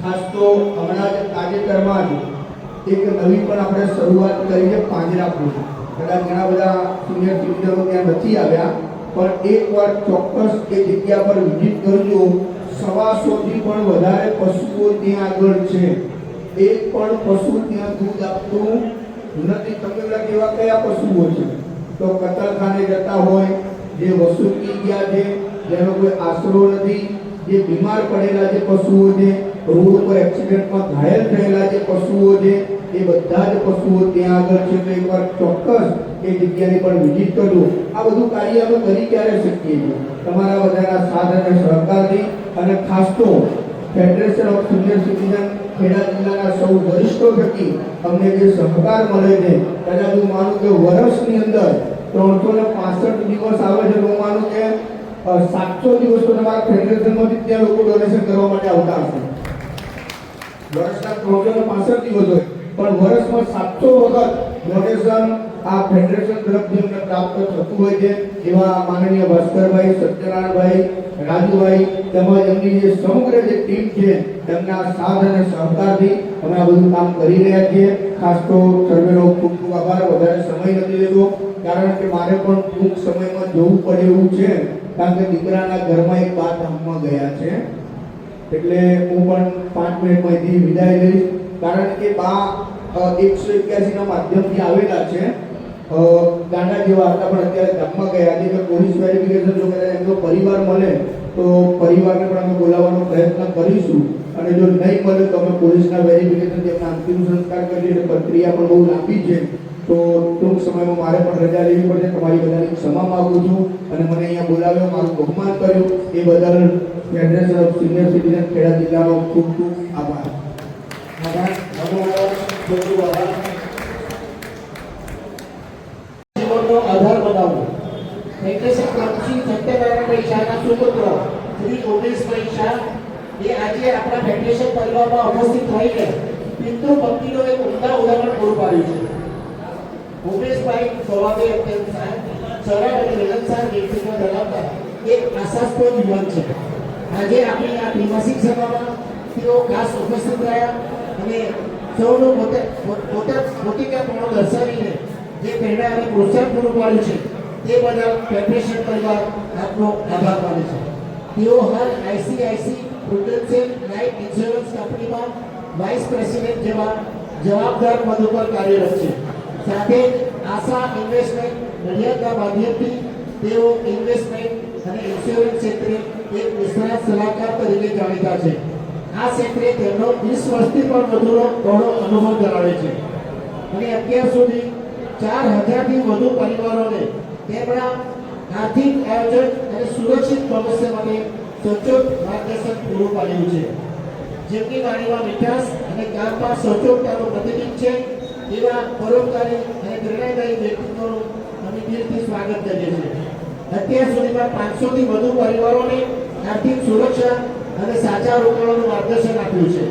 S9: ખાસ તો હમણાં જ તાજેતરમાં જ એક નવી પણ આપણે શરૂઆત કરી છે પાંજરાપુર. કદાચ ઘણા બધા સિનિયર સિટીઝનો ત્યાં નથી આવ્યા, પણ એકવાર ચોક્કસ એ જગ્યા પર વિઝિટ કરજો. 125 પણ વધારે પશુઓ ત્યાં આગળ છે. એક પણ પશુ ત્યાં દૂધ આપતું નથી. તમે બધા કેવા કયા પશુઓ છે તો કતલખાને જતા હોય, જે વસૂકી ગયા છે, જેનો કોઈ આશરો નથી, જે બીમાર પડેલા જે પશુઓ છે, રોડ પર એક્સિડન્ટમાં ઘાયલ થયેલા જે પશુઓ છે, એ બધા જ પશુઓ ત્યાં આગળ છે. તો એકવાર ચોક્કસ એ જગ્યાની પણ વિઝિટ કરજો. આ બધું કાર્ય અમે કરી ક્યારે શકીએ છીએ? તમારા બધાના સાથ અને સહકારથી. અને ખાસ તો federation of senior citizen Kheda જિલ્લાના સૌ વરિષ્ઠો થકી અમને જે સહકાર મળે છે, કદાચ હું માનું કે વર્ષની અંદર 365 દિવસ આવે છે, હું માનું કે 700 દિવસ તો તમારા ફેડરેશનમાંથી ત્યાં લોકો ડોનેશન કરવા માટે આવતા હશે. વર્ષના 365 દિવસ હોય, પણ વર્ષમાં 700 વખત ડોનેશન આ ફેડરેશન તરફથી અમને પ્રાપ્ત થતું હોય છે. એવા માનનીય ભાસ્કરભાઈ, સત્યનારાયણભાઈ, રાજુભાઈ તેમજ એમની જે સમગ્ર જે ટીમ છે તેમના સાથ અને સહકારથી અમે આ બધું કામ કરી રહ્યા છીએ. ખાસ તો સર્વેનો ખૂબ ખૂબ આભાર. વધારે સમય નથી લેતો, કારણ કે મારે પણ ટૂંક સમયમાં જવું પડે એવું છે, કારણ કે દીકરાના ઘરમાં એક બાત ધામમાં ગયા છે, એટલે હું પણ 5 મિનિટમાં અહીંથી વિદાય લઈશ. કારણ કે બા 181 ના માધ્યમથી આવેલા છે, ગાંડા જેવા હતા પણ અત્યારે ધામમાં ગયા છે. કે પોલીસ વેરિફિકેશન જો કદાચ એમનો પરિવાર મળે તો પરિવારને પણ અમે બોલાવવાનો પ્રયત્ન કરીશું, અને જો નહીં મળે તો અમે પોલીસના વેરિફિકેશન તેમના અંતિમ સંસ્કાર કરીએ. એટલે પ્રક્રિયા પણ બહુ લાંબી છે, તો ટૂંક સમયમાં મારે પણ રજા લેવી પડશે. તમારી બધાની ક્ષમા માગું છું અને મને અહીંયા બોલાવ્યો, મારું બહુમાન કર્યું એ બદલ federation of senior citizen Kheda જિલ્લાનો ખૂબ ખૂબ આભાર.
S2: આભાર. ખૂબ ખૂબ આભાર. જીવનનો આધાર બનાવવો. ફેડરેશન ટ્રસ્ટી સત્યનારાયણ પરીક્ષાના સુપુત્ર શ્રી ઉમેશભાઈ શાહ એ આજે આપણા ફેડરેશન પરિવારમાં ઉપસ્થિત થઈને પિતૃ ભક્તિનો એક ઉમદા ઉદાહરણ પૂરું પાડ્યું છે. ઉમેશભાઈ સ્વભાવે અત્યંત સરળ અને મિલનસાર વ્યક્તિત્વ ધરાવતા એક આશાસ્પદ યુવાન છે. આજે આપણી આ ત્રિમાસિક સભામાં તેઓ ખાસ ઉપસ્થિત રહ્યા અને સૌનું પોતિકાપણું દર્શાવીને જે પ્રેરણા અને પ્રોત્સાહન પૂરું પાડ્યું છે તે બદલ ફેડરેશન પરિવાર આપનો આભાર માને છે. તેઓ હાલ ICICI પ્રુડન્શિયલ લાઈફ ઇન્સ્યોરન્સ કંપનીમાં વાઇસ પ્રેસિડેન્ટ જેવા જવાબદાર પદ ઉપર કાર્યરત છે. સાથે જ આશા ઇન્વેસ્ટમેન્ટ નડિયાદના માધ્યમથી તેઓ ઇન્વેસ્ટમેન્ટ અને ઇન્સ્યોરન્સ ક્ષેત્રે એક નિષ્ણાત સલાહકાર તરીકે જાણીતા છે. આ ક્ષેત્રે તેમનો 20 વર્ષથી પણ વધુનો ઘણો અનુભવ ધરાવે છે અને અત્યાર સુધી 4000 થી વધુ પરિવારોને તેમના આર્થિક આયોજન અને સુરક્ષિત ભવિષ્ય માટે સચોટ માર્ગદર્શન પૂરું પાડ્યું છે. જેમની વાણીમાં મીઠાશ અને કામમાં સચોટતાનું પ્રતિબિંબ છે એવા પરોપકારી અને પ્રેરણાદાયી વ્યક્તિત્વનું અમે દિલથી સ્વાગત કરીએ છીએ. અત્યાર સુધીમાં 500 થી વધુ પરિવારોને આર્થિક સુરક્ષા અને સાચા રોકાણોનું માર્ગદર્શન આપ્યું છે.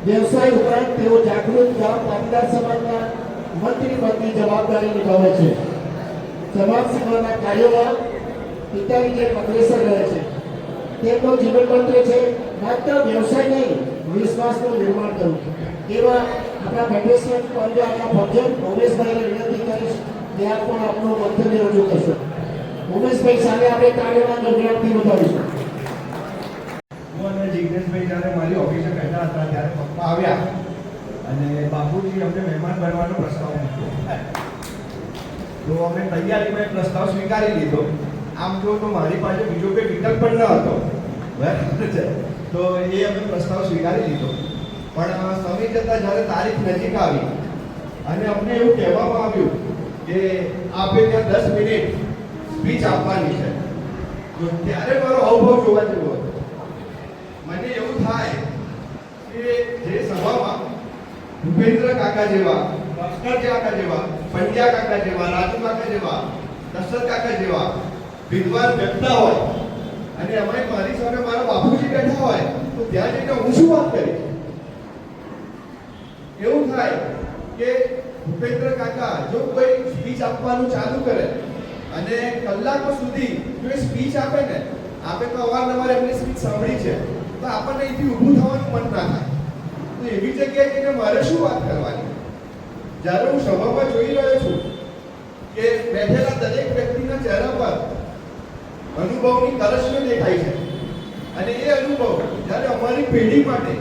S2: વ્યવસાય ઉપરાંત તેઓ જાગૃત પાટીદાર સમાજના મંત્રી પદની જવાબદારી નિભાવે છે. સમાજ સેવાના કાર્યોમાં પિતાની જેમ અગ્રેસર રહે છે. તેમનો જીવન મંત્ર છે માત્ર વ્યવસાય નહીં, વિશ્વાસનું નિર્માણ કરવું. એવા આપણા ફેડરેશન પરિવારના ભજન ઉમેશભાઈને વિનંતી કરીશ કે આપ પણ આપનું મંતવ્ય રજૂ કરશો. ઉમેશભાઈ સામે આપણે કાર્યમાં ગણગણાટથી વધારીશું.
S10: હું અને જિગ્નેશભાઈ જ્યારે મારી ઓફિસે બેઠા હતા ત્યારે પપ્પા આવ્યા અને બાપુજી અમને મહેમાન બનવાનો પ્રસ્તાવ મૂક્યો. તો અમે તૈયારીમાં એ પ્રસ્તાવ સ્વીકારી લીધો. આમ જો તો મારી પાસે બીજો કોઈ વિકલ્પ પણ ન હતો, બરાબર છે. તો એ અમે પ્રસ્તાવ સ્વીકારી લીધો. પણ સમય જતાં જ્યારે તારીખ નજીક આવી અને અમને એવું કહેવામાં આવ્યું કે આપે ત્યાં 10 મિનિટ સ્પીચ આપવાની છે, તો ત્યારે મારો હાવભાવ જોવા જેવો હતો. મને એવું થાય કે જે સભામાં ભૂપેન્દ્ર કાકા જેવા, ભાસ્કર કાકા જેવા, પંડ્યા કાકા જેવા, રાજુ કાકા જેવા, દશરથ કાકા જેવા વિદ્વાન વ્યક્તા હોય અને અમારી મારી સામે મારા બાપુજી બેઠા હોય, તો ત્યાં જઈને હું શું વાત કરીશ? એવું થાય કે ભૂપેન્દ્ર કાકા જો કોઈ સ્પીચ આપવાનું ચાલુ કરે અને કલાકો સુધી જો એ સ્પીચ આપે ને, આપણે તો અવારનવાર એમની સ્પીચ સાંભળી છે, તો આપણને અહીંથી ઊભું થવાનું મન ના થાય. તો એવી જગ્યાએ જઈને મારે શું વાત કરવાની? જ્યારે હું સભામાં જોઈ રહ્યો છું કે બેઠેલા દરેક વ્યક્તિના ચહેરા પર અનુભવની તરસ્યો દેખાય છે અને એ અનુભવ જ્યારે અમારી પેઢી માટે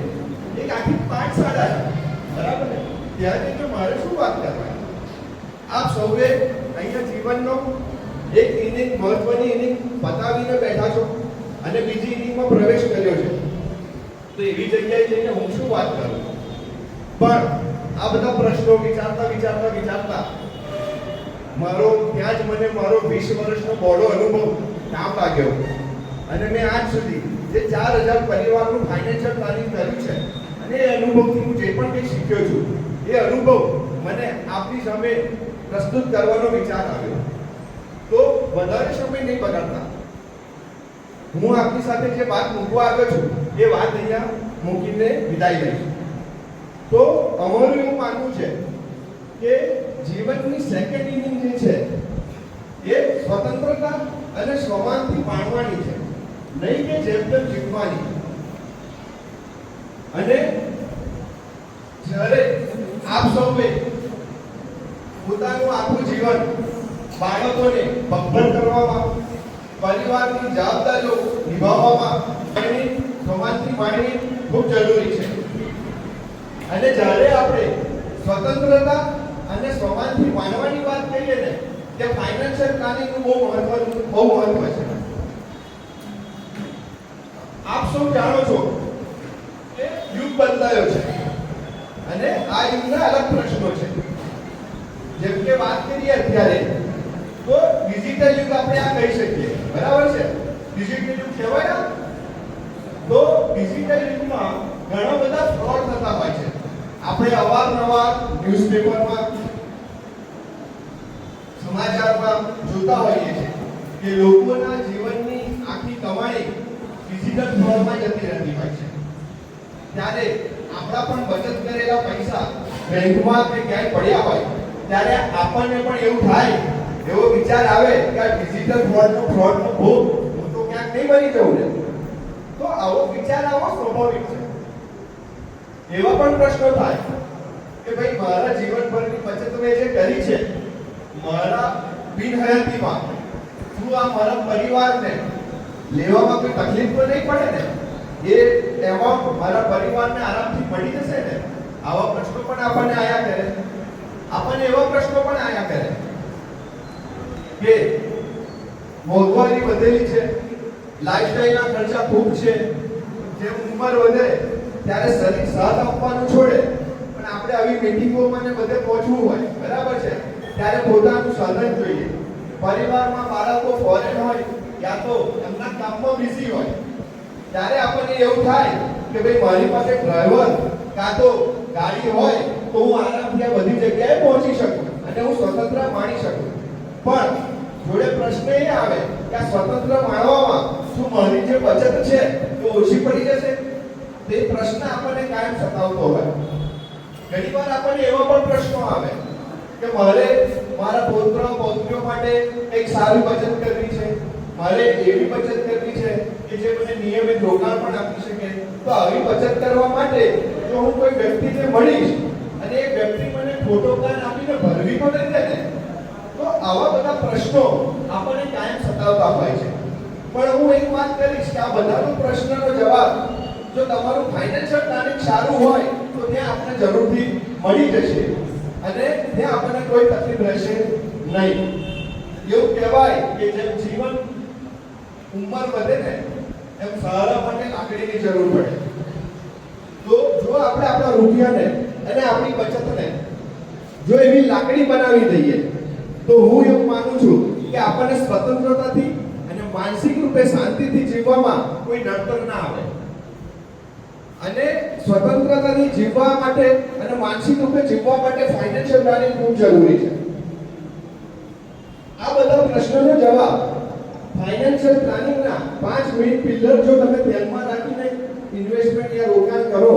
S10: એક આખી પાઠશાળા છે, બરાબર ને? ત્યારે તો મારે શું વાત કરવાની? આપ સૌએ અહીંયા જીવનનો એક ઇનિંગ, મહત્વની ઇનિંગ પતાવીને બેઠા છો અને બીજી ઇનિંગમાં પ્રવેશ કર્યો છે. તો એવી જગ્યાએ જઈને હું શું વાત કરું? પણ આ બધા પ્રશ્નો વિચારતા મારો ત્યાં જ મને મારો 20 વર્ષનો બોડો અનુભવ કામ લાગ્યો અને મેં આજ સુધી જે 4000 પરિવારનું ફાઇનાન્શિયલ પ્લાનિંગ કર્યું છે અને એ અનુભવથી હું જે પણ કંઈ શીખ્યો છું, એ અનુભવ મને આપની સામે પ્રસ્તુત કરવાનો વિચાર આવ્યો. તો વધારે સમય નહીં બગાડતા હું આપની સાથે જે વાત મૂકવા આવ્યો છું એ વાત અહીંયા મૂકીને વિદાય લઈશ. તો અમારું એવું માનવું છે કે જીવનની સેકન્ડ ઇનિંગ જે છે એ સ્વતંત્રતા અને સ્વમાનથી માણવાની છે, નહીં કે જેમ તેમ જીવવાની. અને જ્યારે આપ સૌએ પોતાનું આખું જીવન બાળકોને પગભર કરવામાં, પરિવારની જવાબદારીઓ નિભાવવામાં અને સમાજની માણવી ખૂબ જરૂરી છે. અને જ્યારે આપણે સ્વતંત્રતા અને સ્વમાનથી માણવાની વાત કરીએ ને, ત્યાં ફાઇનાન્શિયલ પ્લાનિંગનું બહુ મહત્વ છે. આપ સૌ જાણો છો કે યુગ બદલાયો છે અને આ યુગના અલગ પ્રશ્નો છે. જેમ કે વાત કરીએ અત્યારે તો ડિજિટલ યુગ આપણે આ કહી શકીએ, બરાબર છે? ડિજિટલ યુગ કહેવાય ને, તો ડિજિટલ યુગમાં ઘણા બધા ફ્રોડ થતા હોય છે. આપણે અવારનવાર ન્યૂઝપેપરમાં, સમાચારમાં જોતા હોઈએ છીએ કે લોકોના જીવનની આખી કમાણી ડિજિટલ ફ્રોડમાં જતી રહેતી હોય છે. ત્યારે આપણા પણ બચત કરેલા પૈસા બેંકમાં કે ક્યાંય પડ્યા હોય ત્યારે આપણને પણ એવું થાય, એવો વિચાર આવે કે આ ડિજિટલ ફ્રોડનો ભોગ હું તો ક્યાંક નહીં બની જવું ને. તો આવો વિચાર આવો સ્વાભાવિક છે. એવા પણ પ્રશ્નો થાય કે ભાઈ મારા જીવનભરની બચત મેં જે કરી છે, મારા બિનહયાતીમાં શું આ મારા પરિવારને લેવામાં કોઈ તકલીફ તો નહીં પડે ને? એ એમાઉન્ટ મારા પરિવારને આરામથી મળી જશે ને? આવા પ્રશ્નો પણ આપણને આયા કરે. આપણને એવા પ્રશ્નો પણ આયા કરે કે મોંઘવારી વધેલી છે, લાઈફસ્ટાઈલના ખર્ચા ખૂબ છે, જેમ ઉંમર વધે ત્યારે શરીર સાથ આપવાનું છોડે, પણ આપણે આવી મીટિંગોમાં ને બધે પહોંચવું હોય, બરાબર છે, ત્યારે પોતાનું સાધન જોઈએ. પરિવારમાં બાળકો ફોરેન હોય યા તો એમના કામમાં બિઝી હોય, ત્યારે આપણને એવું થાય કે ભાઈ મારી પાસે ડ્રાઈવર કાં તો ગાડી હોય તો હું આરામથી આ બધી જગ્યાએ પહોંચી શકું અને હું સ્વતંત્ર માણી શકું. પણ જોડે પ્રશ્ન એ આવે કે આ સ્વતંત્ર માણવામાં શું મારી જે બચત છે એ ઓછી પડી જશે? તે પ્રશ્ન આપણને કાયમ સતાવતો હોય. ઘણીવાર આપણને એવા પણ પ્રશ્નો આવે કે મારે મારા પૌત્ર પૌત્રીઓ માટે એક સારી બચત કરવી છે, મારે એવી બચત કરવી છે કે જે મને નિયમિત રોકાણ પણ આપી શકે. તો આવી બચત કરવા માટે જો હું કોઈ વ્યક્તિને મળીશ અને એ વ્યક્તિ મને ખોટો પ્લાન આપીને ભરવી તો નહીં દે ને, તો આવા બધા પ્રશ્નો આપણને કાયમ સતાવતા હોય છે. પણ હું એક વાત કરીશ કે આ બધાનો પ્રશ્નનો જવાબ જો તમારું ફાઇનાન્શિયલ પ્લાનિંગ સારું હોય તો ત્યાં આપણને જરૂરથી મળી જશે અને ત્યાં આપણને કોઈ તકલીફ રહેશે નહીં. એવું કહેવાય કે જેમ જીવન ઉંમર વધે ને એમ સહારા માટે લાકડીની જરૂર પડે. તો જો આપણે આપણા રૂપિયાને અને આપણી બચતને જો એવી લાકડી બનાવી દઈએ તો હું એવું માનું છું કે આપણને સ્વતંત્રતાથી અને માનસિક રૂપે શાંતિથી જીવવામાં કોઈ નડતર ના આવે. અને સ્વતંત્રતાથી જીવવા માટે અને માનસિક રૂપે જીવવા માટે ફાઇનાન્શિયલ પ્લાનિંગ ખૂબ જરૂરી છે. આ બધા પ્રશ્નોનો જવાબ ફાઇનાન્શિયલ પ્લાનિંગના 5 મેઇન પિલર જો તમે ધ્યાનમાં રાખીને ઇન્વેસ્ટમેન્ટ યા રોકાણ કરો,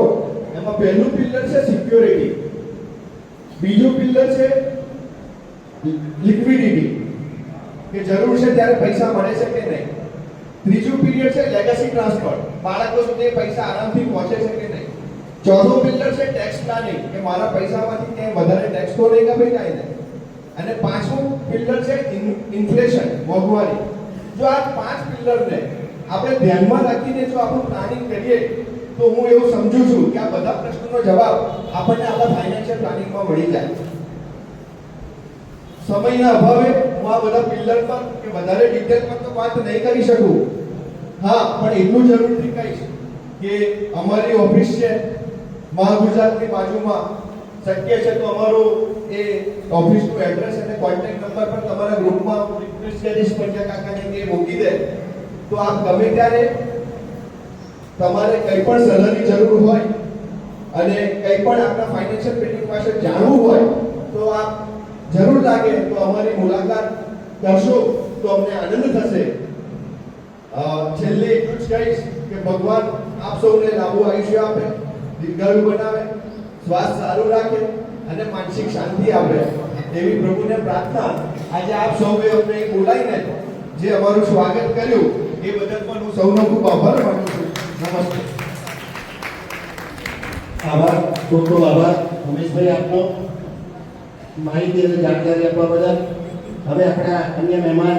S10: એમાં પહેલું પિલર છે સિક્યોરિટી, બીજું પિલર છે લિક્વિડિટી કે જરૂર છે ત્યારે પૈસા મળે છે કે નહીં, ત્રીજું પિરિયડ છે લેગસી ટ્રાન્સફર, બાળકો સુધી પૈસા આરામથી પહોંચે છે કે નહીં, ચોથું પિલર છે ટેક્સ પ્લાનિંગ કે મારા પૈસામાંથી ક્યાંય વધારે ટેક્સ તો નહીં કપાય ને, અને પાંચમું પિલર છે ઇન્ફ્લેશન, મોંઘવારી. જો આ 5 પિલરને આપણે ધ્યાનમાં રાખીને જો આપણું પ્લાનિંગ કરીએ તો હું એવું સમજુ છું કે આ બધા પ્રશ્નોનો જવાબ આપણને આપણા ફાઇનાન્શિયલ પ્લાનિંગમાં મળી જાય. સમયના અભાવે હું આ બધા પિલર પર કે વધારે ડિટેલમાં તો વાત નહીં કરી શકું. હા, પણ એટલું જરૂરથી કહીશ કે અમારી ઓફિસ છે મહાગુજરાતની બાજુમાં. શક્ય છે તો અમારું એ ઓફિસનું એડ્રેસ અને કોન્ટેક્ટ નંબર પર તમારા ગ્રુપમાં રિક્વેસ્ટ કરીશ પંડ્યા કાકાને કે મૂકી દે તો આપ ગમે ત્યારે તમારે કંઈ પણ સલાહની જરૂર હોય અને કંઈ પણ આપણા ફાઇનાન્શિયલ પ્લાનિંગ પાસે જાણવું હોય તો આપ જરૂર લાગે તો અમારી મુલાકાત કરશો તો અમને આનંદ થશે. છેલ્લે એટલું જ કહીશ કે ભગવાન આપ સૌને લાંબુ આયુષ્ય આપે, દીર્ઘાયુ બનાવે, સ્વાસ્થ્ય સારું રાખે અને માનસિક શાંતિ આપે એવી પ્રભુને પ્રાર્થના. આજે આપ સૌએ અમને બોલાવીને જે અમારું સ્વાગત કર્યું એ બદલ પણ હું સૌનો ખૂબ આભાર માનું છું. નમસ્તે.
S2: આભાર, ખૂબ ખૂબ આભાર ઉમેશભાઈ આપનો માહિતી અને જાણકારી આપવા બદલ. હવે આપણા અન્ય મહેમાન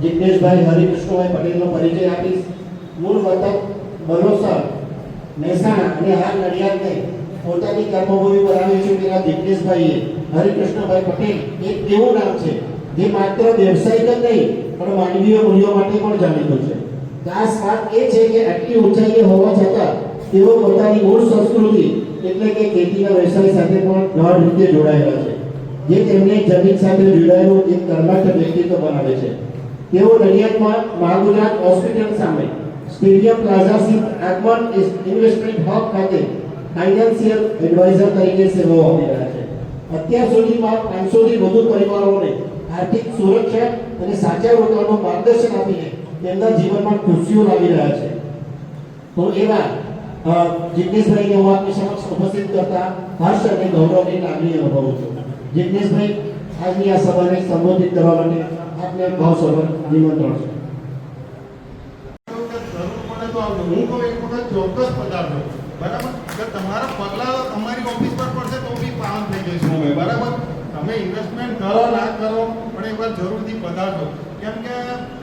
S2: જિજ્ઞેશભાઈ હરિકૃષ્ણભાઈ પટેલનો પરિચય આપીશ. મૂળ વતન બરોસર, મહેસાણા અને હાલ નડિયાદને પોતાની કર્મભૂમિ બનાવી ચૂકેલા જિજ્ઞેશભાઈએ હરિકૃષ્ણભાઈ પટેલ એક એવું નામ છે જે માત્ર વ્યવસાયિક જ નહીં પણ માનવીય મૂલ્યો માટે પણ જાણીતું છે. ખાસ વાત એ છે કે આટલી ઊંચાઈએ હોવા છતાં તેઓ પોતાની મૂળ સંસ્કૃતિ એટલે કે ખેતીના વ્યવસાય સાથે પણ ગાઢ રીતે જોડાયેલા છે, જે તેમને જમીન સાથે જોડાયેલું એક કર્મઠ વ્યક્તિત્વ બનાવે છે. તેઓ નડિયાદમાં મહાગુજરાત હોસ્પિટલ સામે સ્ટેડિયમ પ્લાઝા સ્થિત આગમન ઇન્વેસ્ટમેન્ટ હબ ખાતે ફાઇનાન્શિયલ એડવાઇઝર તરીકે સેવાઓ આપી રહ્યા છે. અત્યાર સુધીમાં 500 થી વધુ પરિવારોને આર્થિક સુરક્ષા અને સાચા રોકાણનું માર્ગદર્શન આપીને તેમના જીવનમાં ખુશીઓ લાવી રહ્યા છે. તો એવા જિજ્ઞેશભાઈને હું આપની સમક્ષ ઉપસ્થિત કરતા હર્ષ અને ગૌરવની લાગણી અનુભવું છું. જિજ્ઞેશભાઈ, આજની આ સભાને સંબોધિત કરવા માટે આપને ભાવસભર નિમંત્રણ છે.
S6: હું કહું એક વખત ચોક્કસ પધારજો, બરાબર? કે તમારા પગલા અમારી ઓફિસ પર પડશે તો બી પાવન થઈ જઈશું અમે, બરાબર? તમે ઇન્વેસ્ટમેન્ટ કરો ના કરો પણ એકવાર જરૂરથી પધારજો. કેમ કે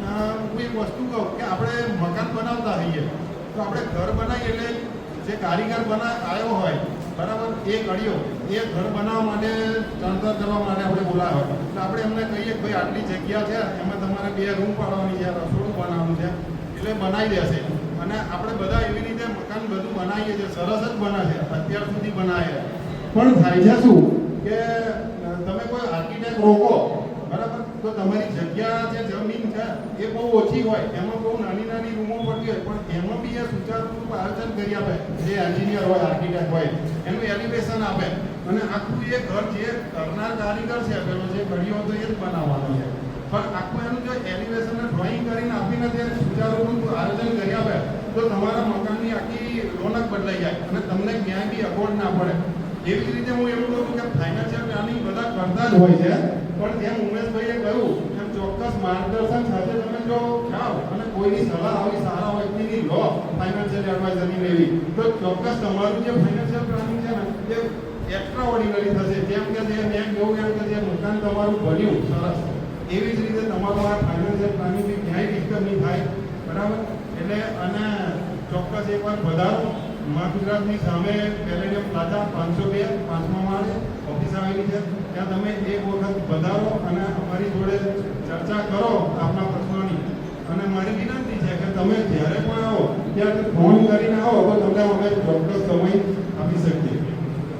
S6: હું એક વસ્તુ કહું કે આપણે મકાન બનાવતા હોઈએ તો આપણે ઘર બનાવીએ એટલે જે કારીગર આવ્યો હોય, બરાબર, એ કડિયો એ ઘર બનાવવા માટે ચણતર કરવા માટે આપણે બોલાવ્યો હોય એટલે આપણે એમને કહીએ ભાઈ આટલી જગ્યા છે એમાં તમારે 2 રૂમ પાડવાની છે, રસોડું બનાવવાનું છે એટલે બનાવી દેશે. અને આપણે બધા એવી રીતે મકાન બધું બનાવીએ છીએ, સરસ જ બને છે, અત્યાર સુધી બનાવે. પણ થાય છે શું કે તમે કોઈ આર્કિટેક્ટ રોકો, બરાબર, તો તમારી જગ્યા જે જમીન છે એ બહુ ઓછી હોય, એમાં બહુ નાની નાની રૂમો પડતી હોય, પણ એમાં બી એ સુચારુરૂપ આયોજન કરી આપે જે એન્જિનિયર હોય, આર્કિટેક્ટ હોય, એનું એલિવેશન આપે અને આખું એ ઘર જે કરનાર કારીગર છે પેલો જે ઘડીઓ હતો એ જ બનાવવાનો છે, પણ આખું એનું જો એલિવેશન ડ્રોઈંગ કરીને આપીને જે સુચારુરૂપ આયોજન કરી આપે તો તમારા મકાનની આખી રોનક બદલાઈ જાય અને તમને ક્યાંય બી અગવડ ના પડે. એવી જ રીતે હું એવું કહું છું કે ફાઇનાન્શિયલ પ્લાનિંગ બધા કરતા જ હોય છે, પણ જેમ ઉમેશભાઈએ કહ્યું એમ ચોક્કસ માર્ગદર્શન સાથે તમે જો જાઓ અને કોઈની સલાહ આવી સારા વ્યક્તિની લો ફાઇનાન્શિયલ એડવાઇઝરની લેવી તો ચોક્કસ તમારું જે ફાઇનાન્શિયલ પ્લાનિંગ છે ને એ એક્સ્ટ્રા ઓર્ડિનરી થશે. જેમ કે જે મેં કહ્યું એમ કે જે મકાન તમારું બન્યું સરસ, એવી જ રીતે તમારું આ ફાઇનાન્શિયલ પ્લાનિંગ ક્યાંય ડિસ્ટર્બ નહીં થાય, બરાબર? એટલે અને
S5: ચોક્કસ એકવાર વધારો. મા ગુજરાતની સામે પેલેડિયમ પ્લાઝા 502 પાંચમા માળે ઓફિસ આવેલી છે. ત્યાં તમે એક વખત વધારો અને અમારી જોડે ચર્ચા કરો આપના પ્રશ્નોની. અને મારી વિનંતી છે કે તમે જ્યારે પણ આવો ત્યારે ફોન કરીને આવો તો તમને અમે ચોક્કસ સમય આપી શકીએ.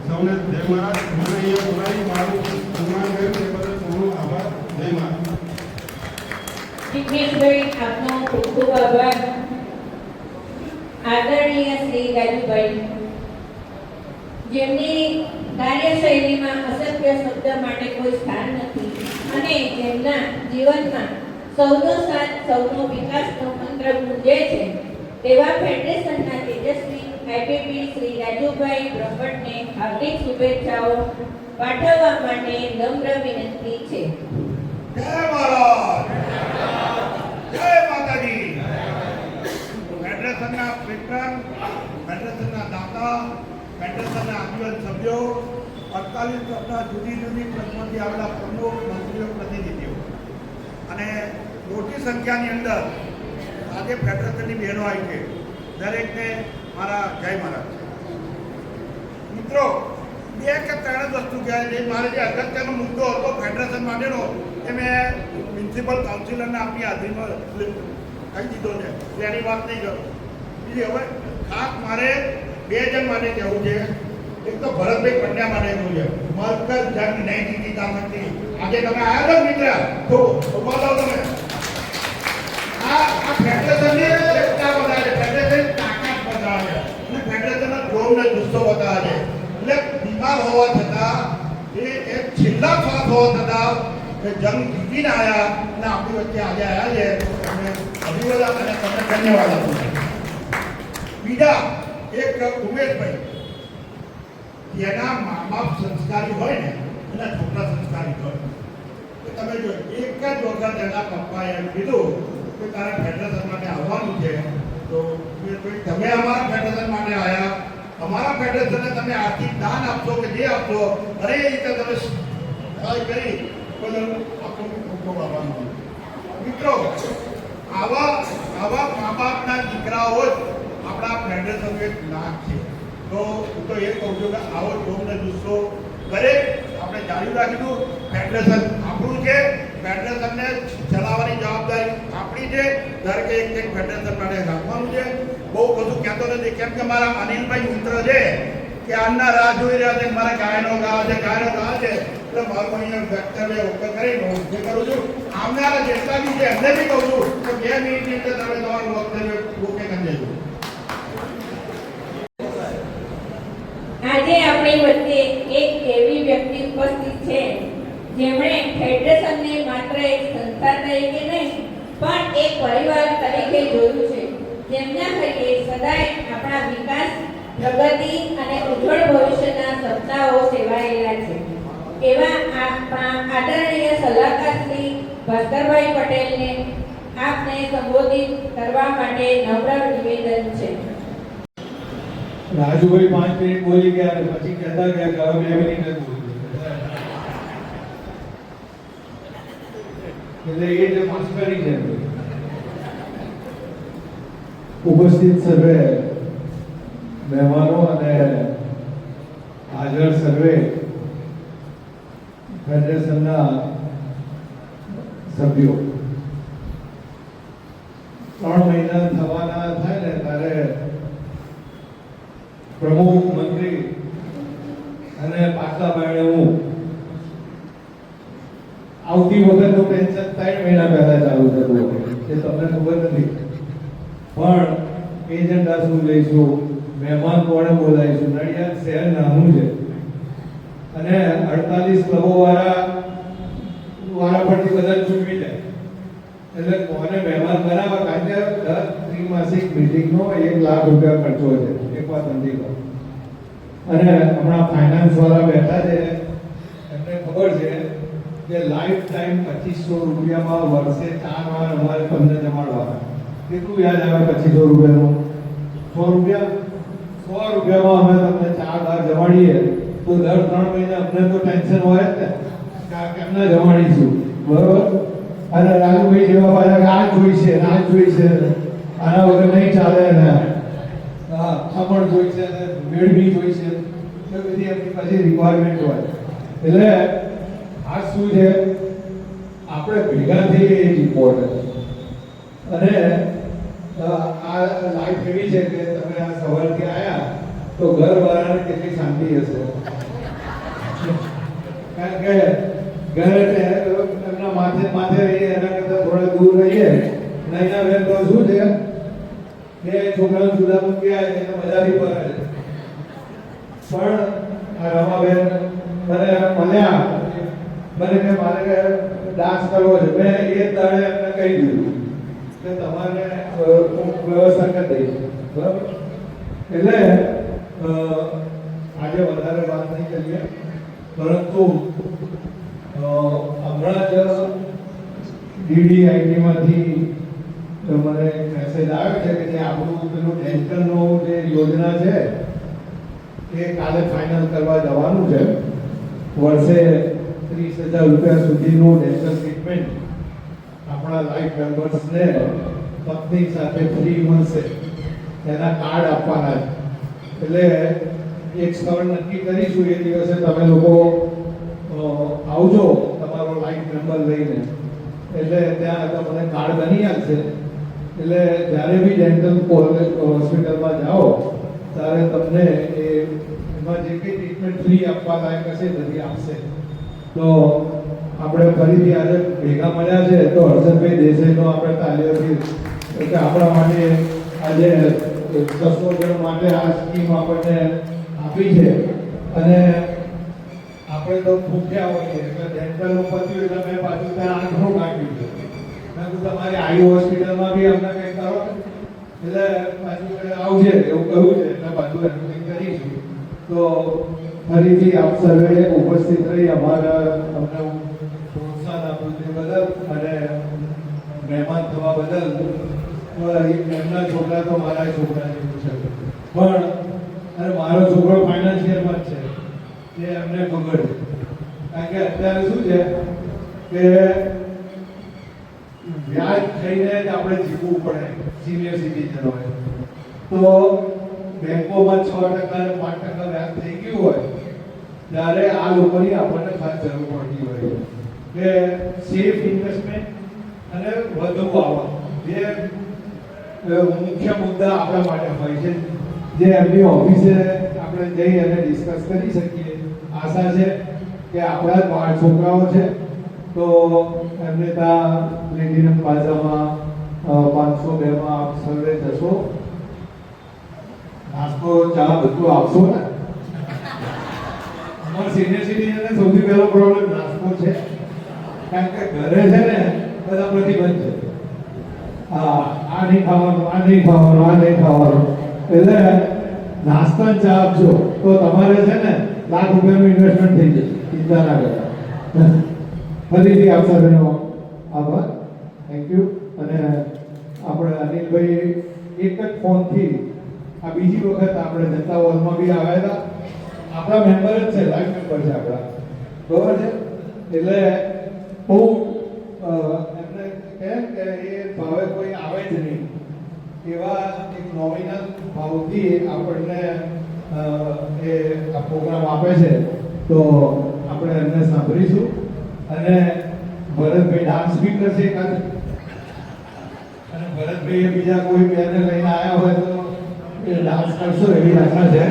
S5: સૌને જય મહારાજ. મને અહીંયા બોલાવી મારું સન્માન કર્યું તે બદલ સૌનો આભાર. જય મહારાજ.
S1: જિગ્નેશભાઈ, આપનો ખૂબ ખૂબ આભાર. આદરણીય શ્રી રાજુભાઈ, જેમની કાર્યશૈલીમાં અસત્ય શબ્દ માટે કોઈ સ્થાન નથી અને જેમના જીવનમાં સૌનો સાથ સૌનો વિકાસનો મંત્ર ગુંજે છે તેવા ફેડરેશનના તેજસ્વી આઈપીપી શ્રી રાજુભાઈ બ્રહ્મટને હાર્દિક શુભેચ્છાઓ પાઠવવા માટે નમ્ર વિનંતી છે.
S10: જય મહારાજ. જય માતાજી. ફેડરેશનના પેટ્રન, ફેડરેશનના દાતા, ફેડરેશનના આગેવાન સભ્યો, 48 વર્ષના જુદી જુદી પંચમાંથી આવેલા પ્રમુખ, મંત્રીઓ, પ્રતિનિધિઓ અને મોટી સંખ્યાની અંદર આજે ફેડરેશનની બહેનો આવી છે. દરેકને મારા જય મહારાજ. મિત્રો, બે કે ત્રણ વસ્તુ કહેવાય છે. મારે જે અગત્યનો મુદ્દો હતો ફેડરેશન માટેનો એ મેં મ્યુનિસિપલ કાઉન્સિલરને આપણી હાજરીમાં કહી દીધો છે. એની વાત નહીં કરું. બીજી હવે ખાસ મારે બે જણ માટે કહેવું છે. એક તો ભરતભાઈ પંડ્યા માટે કહેવું છે. મરકજ જંગ નહીં જીતી જા શકતી. આજે તમે આવ્યા છો મિત્ર, તો ઉભા થાઓ તમે. આ ફેડરેશનની એકતા બતાવે છે, ફેડરેશન તાકાત બતાવે છે અને ફેડરેશનનો જોરને જુસ્સો બતાવે છે. એટલે બીમાર હોવા છતાં એ એક છેલ્લા શ્વાસ હોવા છતાં એ જંગ જીતીને આવ્યા અને આપણી વચ્ચે આજે આવ્યા છે. અને અભિવાદન અને તમને ધન્યવાદ આપું છું. બીજા એક ઉમેશભાઈ, જેના મા બાપ સંસ્કારી હોય ને એના છોકરા સંસ્કારી હોય. તમે જો એક જ વખત એના પપ્પાએ એમ કીધું કે તારે ફેડરેશન માટે આવવાનું છે, તો તમે અમારા ફેડરેશન માટે આવ્યા, અમારા ફેડરેશનને તમે આર્થિક દાન આપશો કે જે આપશો, અરે એ રીતે તમે સહાય કરી બદલ આપણું ખૂબ ખૂબ આભાર. મિત્રો, આવા મા બાપના દીકરાઓ જ આપણા ફેડરેશનનો એક નાક છે. તો હું તો એ કહું છું કે આવો જોમને જુસ્સો દરેક આપણે જાળવી રાખીશું. ફેડરેશન આપણું છે, ફેડરેશનને ચલાવવાની જવાબદારી આપણી છે. દરેકે એક ફેડરેશન માટે રાખવાનું છે. બહુ બધું કહેતો નથી, કેમ કે મારા અનિલભાઈ મિત્ર છે કે આજના રાહ જોઈ રહ્યા છે. મારા ગાયનો ગાવ છે, ગાયનો ગાવ છે, એટલે મારું અહીંયા વ્યક્તવ્ય ઓકે કરી હું કરું છું. આવનારા જેટલા બી છે એમને બી કહું છું કે 2 મિનિટની અંદર તમે તમારું વક્તવ્ય ઓકે કરી દેજો.
S1: આજે આપણી વચ્ચે એક એવી વ્યક્તિ ઉપસ્થિત છે જેમણે ફેડરેશનને માત્ર એક સંસ્થા તરીકે નહીં પણ એક પરિવાર તરીકે જોયું છે. જેમના હૈયે સદાય આપણા વિકાસ, પ્રગતિ અને ઉજ્જવળ ભવિષ્યના સપનાઓ સેવાયેલા છે. એવા આપણા આદરણીય સલાહકાર શ્રી ભાસ્કરભાઈ પટેલને આપને સંબોધિત કરવા માટે નમ્ર નિવેદન છે.
S11: રાજુભાઈ 5 મિનિટ બોલી ગયા અને પછી કહેતા ગયા કે હવે 2 મિનિટ જ બોલું. એટલે એ જે મસ્કરી છે. ઉપસ્થિત સર્વે મહેમાનો અને હાજર સર્વે ફેડરેશનના સભ્યો, 3 મહિના થવાના થાય ને ત્યારે પ્રમુખ, મંત્રી અને પાછલા બાયણે હું આવતી વખતનું પેન્શન 3 મહિના પહેલા ચાલુ થતું હતું. એ તમને ખબર નથી. પણ એજન્ડા શું લઈશું, મહેમાન કોણે બોલાવીશું. નડિયાદ શહેર નાનું છે અને 48 ક્લબો વાળા પરથી બધા ચૂકવી જાય. એટલે કોને મહેમાન બનાવવા, કારણ કે દર ત્રિમાસિક મિટિંગનો 1 લાખ રૂપિયા ખર્ચો છે. એક વાત નથી કહો. અને હમણાં ફાઇનાન્સ વાળા બેઠા છે, એમને ખબર છે કે લાઈફ ટાઈમ 2500 રૂપિયામાં વર્ષે 4 વાર અમારે તમને જમાડવાના. કેટલું યાદ આવે 2500 રૂપિયાનું? 100 રૂપિયામાં અમે તમને 4 વાર જમાડીએ તો દર 3 મહિને અમને તો ટેન્શન હોય જ ને કે કેમને જમાડીશું. બરોબર? અને રાજુભાઈ જેવા પાછા આ જોઈશે, આના વગર નહીં ચાલે ને હા ખમણ જોઈ છે અને મેળવી જોઈ છે એ બધી એમની પાસે રિક્વાયરમેન્ટ હોય એટલે આ શું છે આપણે ભેગા થઈએ એ જ ઇમ્પોર્ટન્ટ અને આ લાઈફ એવી છે કે તમે આ સવારથી આવ્યા તો ઘરવાળાને કેટલી શાંતિ હશે કારણ કે ઘરે એમના માથે રહીએ એના કરતાં થોડા દૂર રહીએ નૈના બેન તો શું છે બે છોકરાઓ જુદા મૂકી આવે એને મજાથી પડે પણ આ રમાબેન મને મળ્યા મને કે મારે કે ડાન્સ કરવો છે મેં એ દાડે એમને કહી દીધું કે તમારે વ્યવસ્થા કરી દઈશ બરાબર એટલે આજે વધારે વાત નહીં કરીએ પરંતુ હમણાં જ DDIT-માંથી મને મેસેજ આવ્યો છે કે જે આપણું પેલું ડેન્ટલનું જે યોજના છે એ કાલે ફાઇનલ કરવા જવાનું છે વર્ષે 30,000 રૂપિયા સુધીનું ડેન્ટલ ટ્રીટમેન્ટ આપણા લાઈફ મેમ્બર્સને કંપની સાથે ફ્રી મળશે એના કાર્ડ આપવાના છે એટલે એક સ્થળ નક્કી કરીશું એ દિવસે તમે લોકો આવજો તમારો લાઈફ નંબર લઈને એટલે ત્યાં તમને કાર્ડ બની આવશે એટલે જ્યારે બી ડેન્ટલ હોસ્પિટલમાં જાઓ ત્યારે તમને એમાં જે કંઈ ટ્રીટમેન્ટ ફ્રી આપવા લાયક હશે બધી આપશે તો આપણે ફરીથી આજે ભેગા મળ્યા છે તો હર્ષદભાઈ દેસાઈનો આપણે તાલીઓથી કે આપણા માટે આજે 600 જણ માટે આ સ્કીમ આપણને આપી છે અને આપણે તો ભૂખ્યા હોઈએ એટલે ડેન્ટલનું પત્યું એટલે મેં પાછું ત્યાં આંખનું કાઢ્યું છે મેં કીધું તમારી આયુ હોસ્પિટલમાં બી અમને કંઈક કરો એટલે પાછું આવજે એવું કહ્યું છે એટલે પાછું એનું કંઈક કરીશું તો ફરીથી આપ સર્વે ઉપસ્થિત રહી અમારા અમને પ્રોત્સાહન આપ્યું તે બદલ અને મહેમાન થવા બદલ એમના છોકરા તો મારા છોકરા જેવું છે પણ અને મારો છોકરો ફાઇનાન્શિયલમાં જ છે એ એમને ખબર છે કારણ કે અત્યારે શું છે કે વ્યાજ થઈને જ આપણે જીવવું પડે સિનિયર સિટીઝનોએ તો બેંકોમાં 6% અને 5% વ્યાજ થઈ ગયું હોય ત્યારે આ લોકોની આપણને ખાસ જરૂર પડતી હોય કે સેફ ઇન્વેસ્ટમેન્ટ અને વધુ આવક જે મુખ્ય મુદ્દા આપણા માટે હોય છે જે એમની ઓફિસે આપણે જઈ અને ડિસ્કસ કરી શકીએ આશા છે કે આપણા જ બાળ છોકરાઓ છે તો એમને ત્યાં પ્લેટિનમ પ્લાઝામાં 502માં આપ સર્વે જશો નાસ્તો ચા બધું આપશો ને અમારા સિનિયર સિટીઝનને સૌથી પહેલો પ્રોબ્લેમ નાસ્તો છે કારણ કે ઘરે છે ને બધા પ્રતિબંધ છે હા આ નહીં ખાવાનું આ નહીં ખાવાનું આ નહીં ખાવાનું એટલે નાસ્તા ચા આપજો તો તમારે છે ને લાખ રૂપિયાનું ઇન્વેસ્ટમેન્ટ થઈ જશે ચિંતા ના કરતા ફરીથી આપ સર્વેનો આભાર થેન્ક યુ અને આપણે અનિલભાઈ એક જ ફોનથી આ બીજી વખત આપણે જનતા હોલમાં બી આવ્યા હતા આપણા મેમ્બર જ છે લાઈફ મેમ્બર છે આપણા બરાબર છે એટલે બહુ એમને કેમ કે એ ભાવે કોઈ આવે જ નહીં એવા એક નોમિનલ ભાવથી આપણને એ આ પ્રોગ્રામ આપે છે તો આપણે એમને સાંભળીશું અને ભરતભાઈ ડાન્સ બી કરશે અને ભરતભાઈ બીજા કોઈ બેને લઈને આવ્યા હોય તો એ ડાન્સ કરશો એવી આશા છે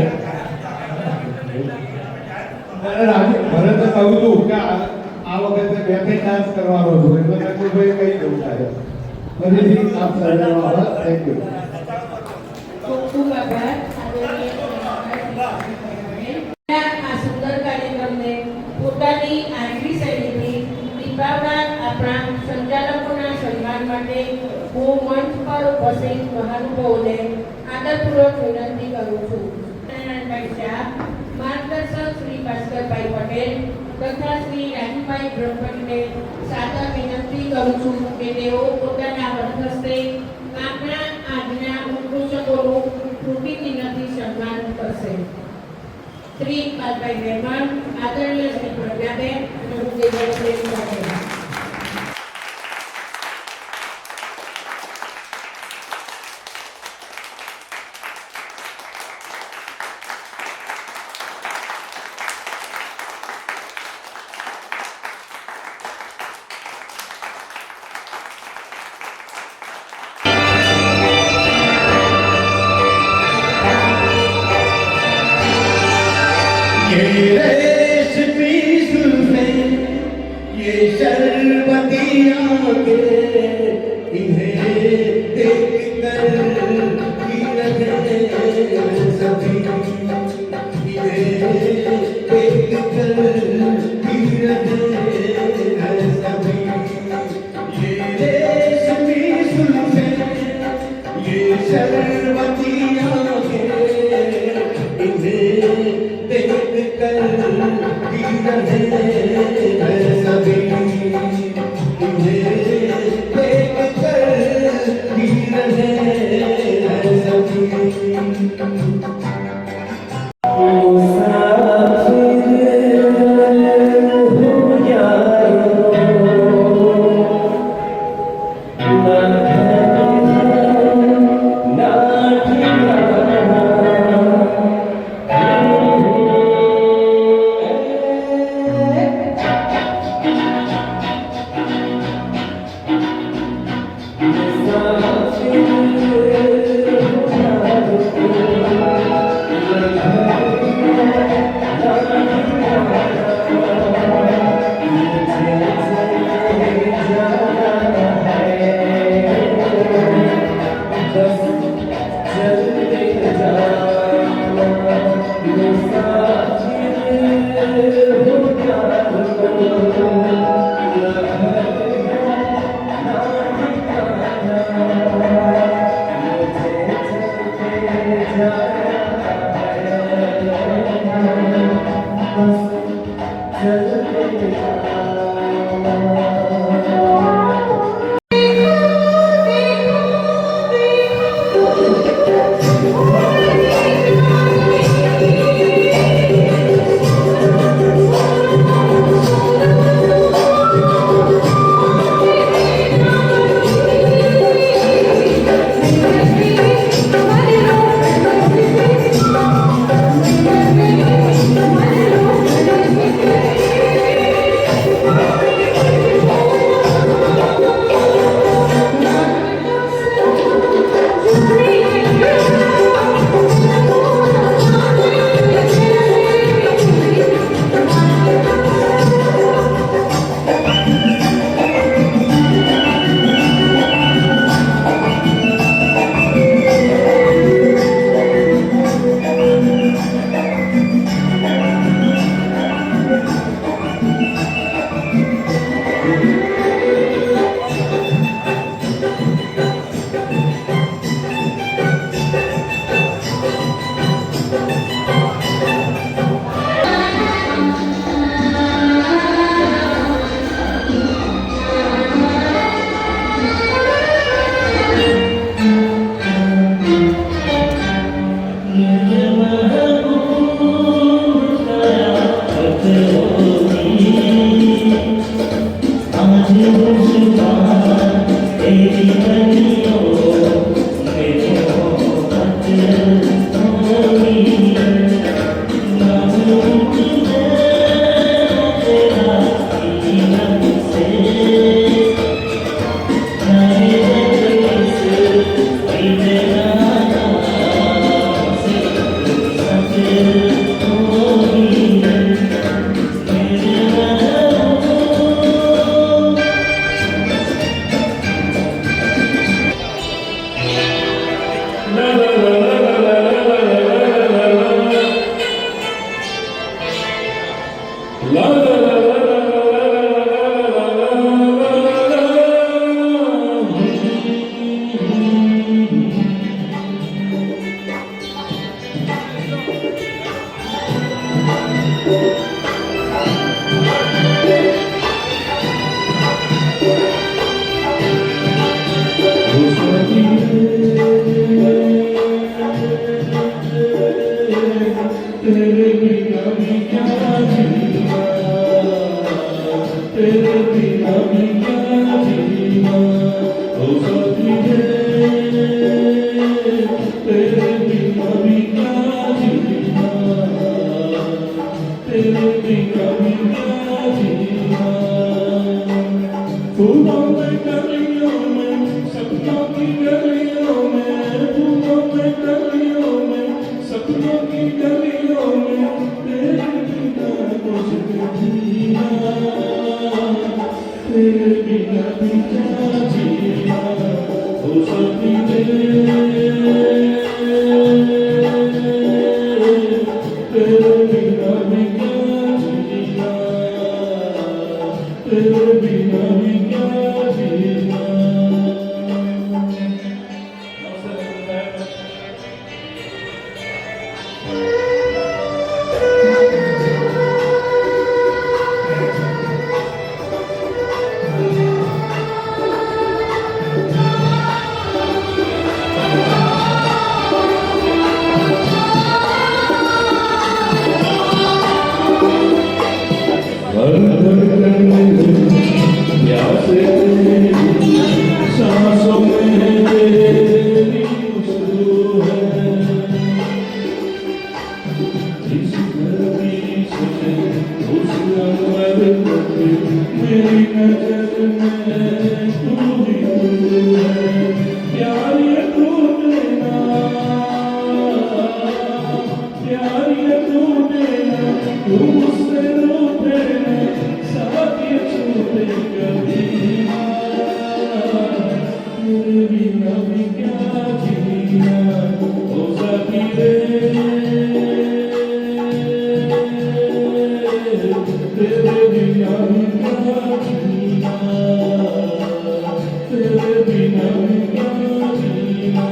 S11: ભરતે કહ્યું હતું કે આ વખતે બે ત્રણ ડાન્સ કરવાનો છું એટલે નકુલભાઈ કહી દઉં થાય ફરીથી આપ સર્વેનો આભાર થેન્ક યુ
S3: ખૂબ ખૂબ આભાર આ સુંદર કાર્યક્રમને પોતાની આગવી શૈલીથી નિભાવનાર આપણા સંચાલકોના સન્માન માટે હું મંચ પર ઉપસ્થિત મહાનુભાવોને આદરપૂર્વક વિનંતી કરું છું નારાયણભાઈ શાહ માર્ગદર્શક શ્રી ભાસ્કરભાઈ પટેલ તથા શ્રી રામભાઈ બ્રહ્મભટ્ટને સાદર વિનંતી કરું છું કે તેઓ પોતાના વરદસ્તે આપણા આજના ઉત્કૃષ્ટકોનું ત્રુટિવિનંતી સન્માન કરશે શ્રી પાલભાઈ મહેમાન આદરણીય શ્રી પ્રજ્ઞાબેન અને હું દેવશ્રી પટેલ
S9: रेशमी जुल्फें ये शरबती आंखें इन्हें देख कर ही रहे सभी इन्हें देख कर ही रहे सभी ये रेशमी जुल्फें ये शरबती आंखें इन्हें देख कर ही रहे सभी इन्हें देख कर ही रहे सभी
S12: फूलों में कलियों में सपनों की गलियों में फूलों में कलियों में सपनों की गलियों में तेरे नजर में तू ही तू है प्यार ये टूटेना प्यार ये टूटेना तू मुझसे रूठेना साथ ये छूटे कभी ना तेरे बिना भी क्या जीना ओ साथी रे तेरे बिना भी क्या जीना तेरे बिना भी क्या जीना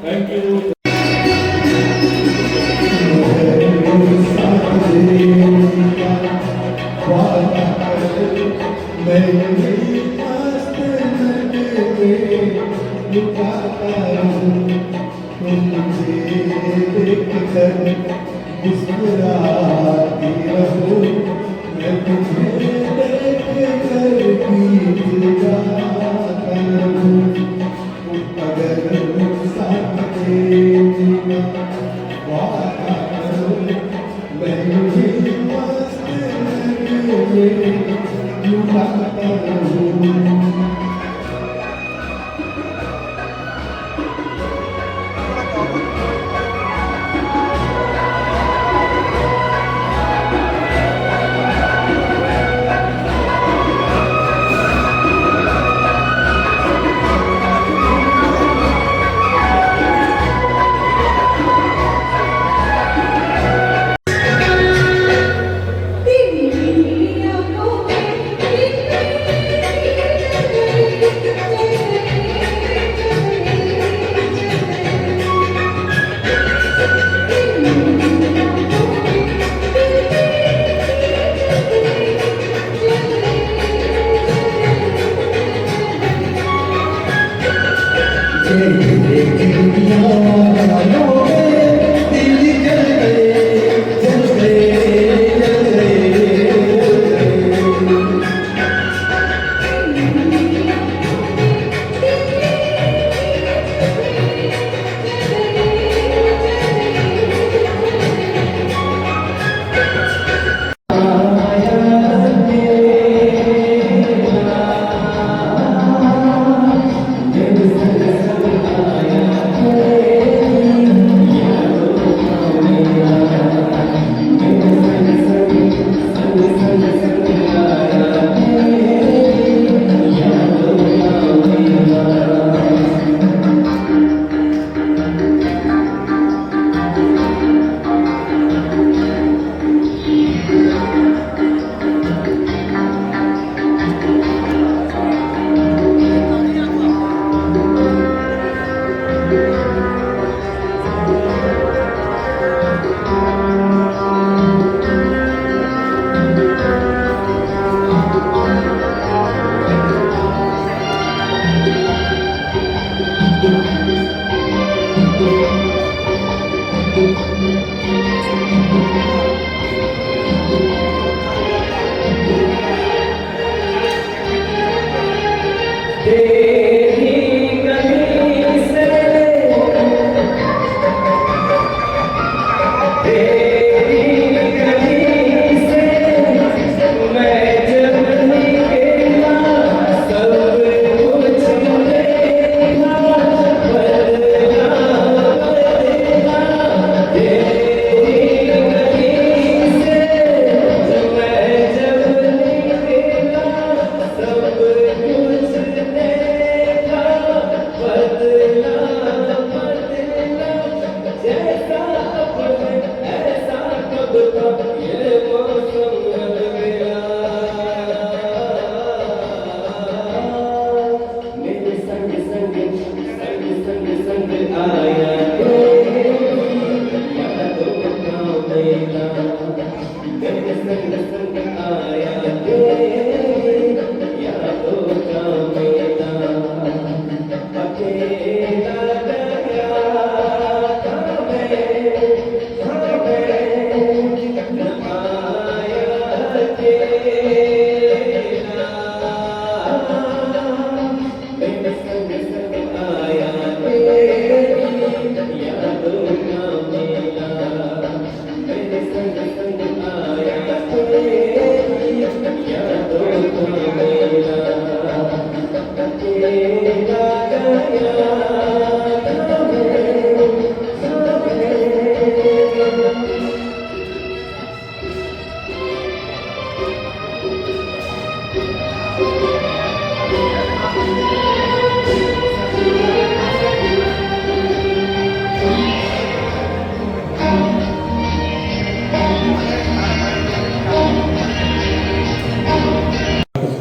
S12: Thank you.
S9: मुस्कुराती रहूं मैं तुझे देख कर गीत गाता रहूं अगर साथ तेरा वादा करूं मैं यूं मस्त लगे यूं गाता रहूं
S12: तेरी गली से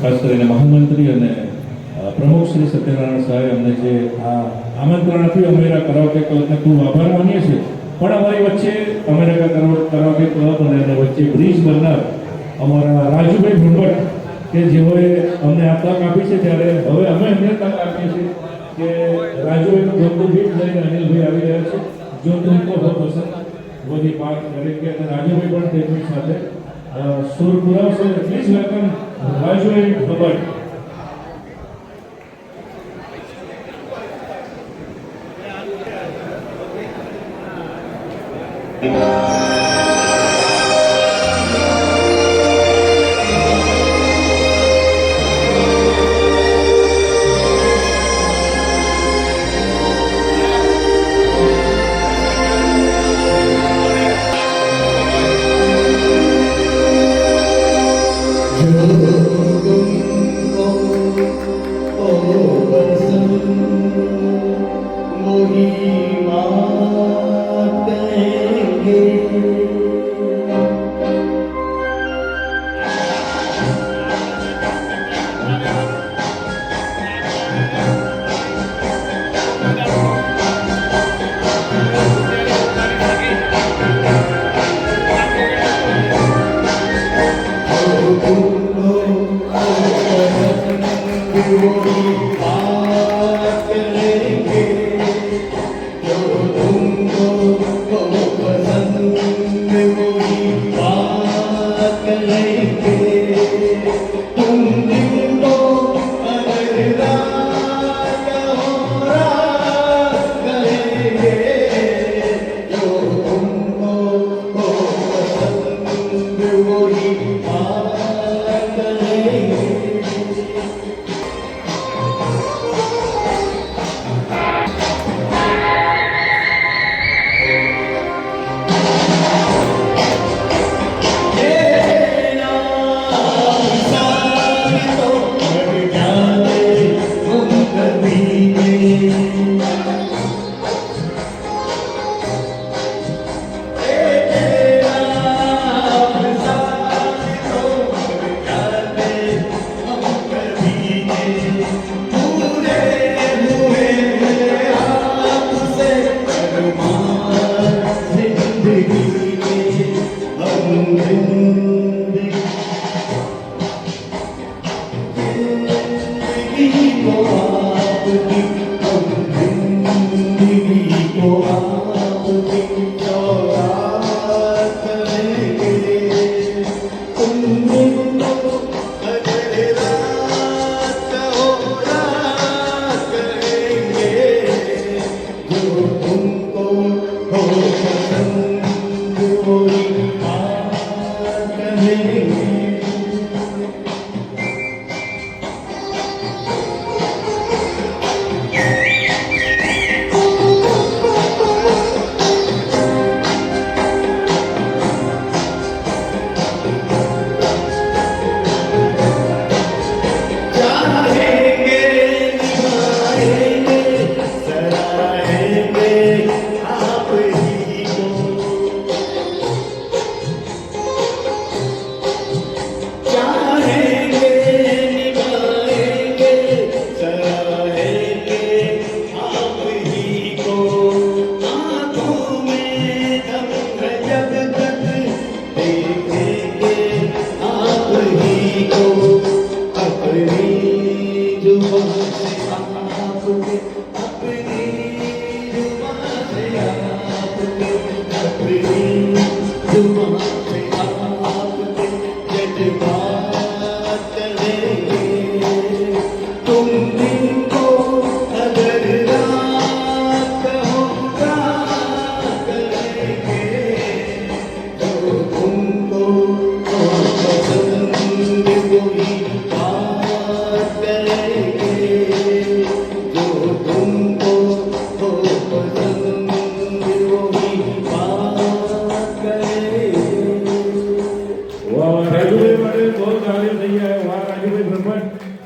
S12: ખાસ કરીને મહામંત્રી અને પ્રમુખ શ્રી સત્યનારાયણ સાહેબ અમને જે આ આમંત્રણ આપ્યું અમેરિકા કરાઓકે ક્લબને ખૂબ આભાર માનીએ છીએ. પણ અમારી વચ્ચે અમેરિકા કરાઓકે ક્લબ અને એની વચ્ચે બ્રિજ બનનાર અમારા રાજુભાઈ ભુંગટ કે જેઓએ અમને આ તક આપી છે, ત્યારે હવે અમે એમને તક આપીએ છીએ કે રાજુભાઈનું ગમતું ગીત લઈને અનિલભાઈ આવી રહ્યા છે, જો તુમકો હો પસંદ વહી બાત કરેંગે. અને રાજુભાઈ પણ તેમની સાથે સુર પુરાવશે. Please welcome Rajubhai Bhagat.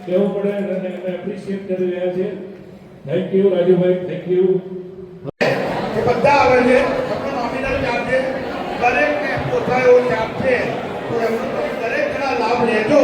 S12: કહેવું પડે અને અમે એપ્રિશિએટ કરી રહ્યા છીએ. Thank you Rajubhai, thank you.
S10: એ બધા આવે છે આપણો નોમિનલ ચાર્જ છે દરેકને પોસાય એવો ચાર્જ છે તો એમનો તમે દરેક જણા લાભ લેજો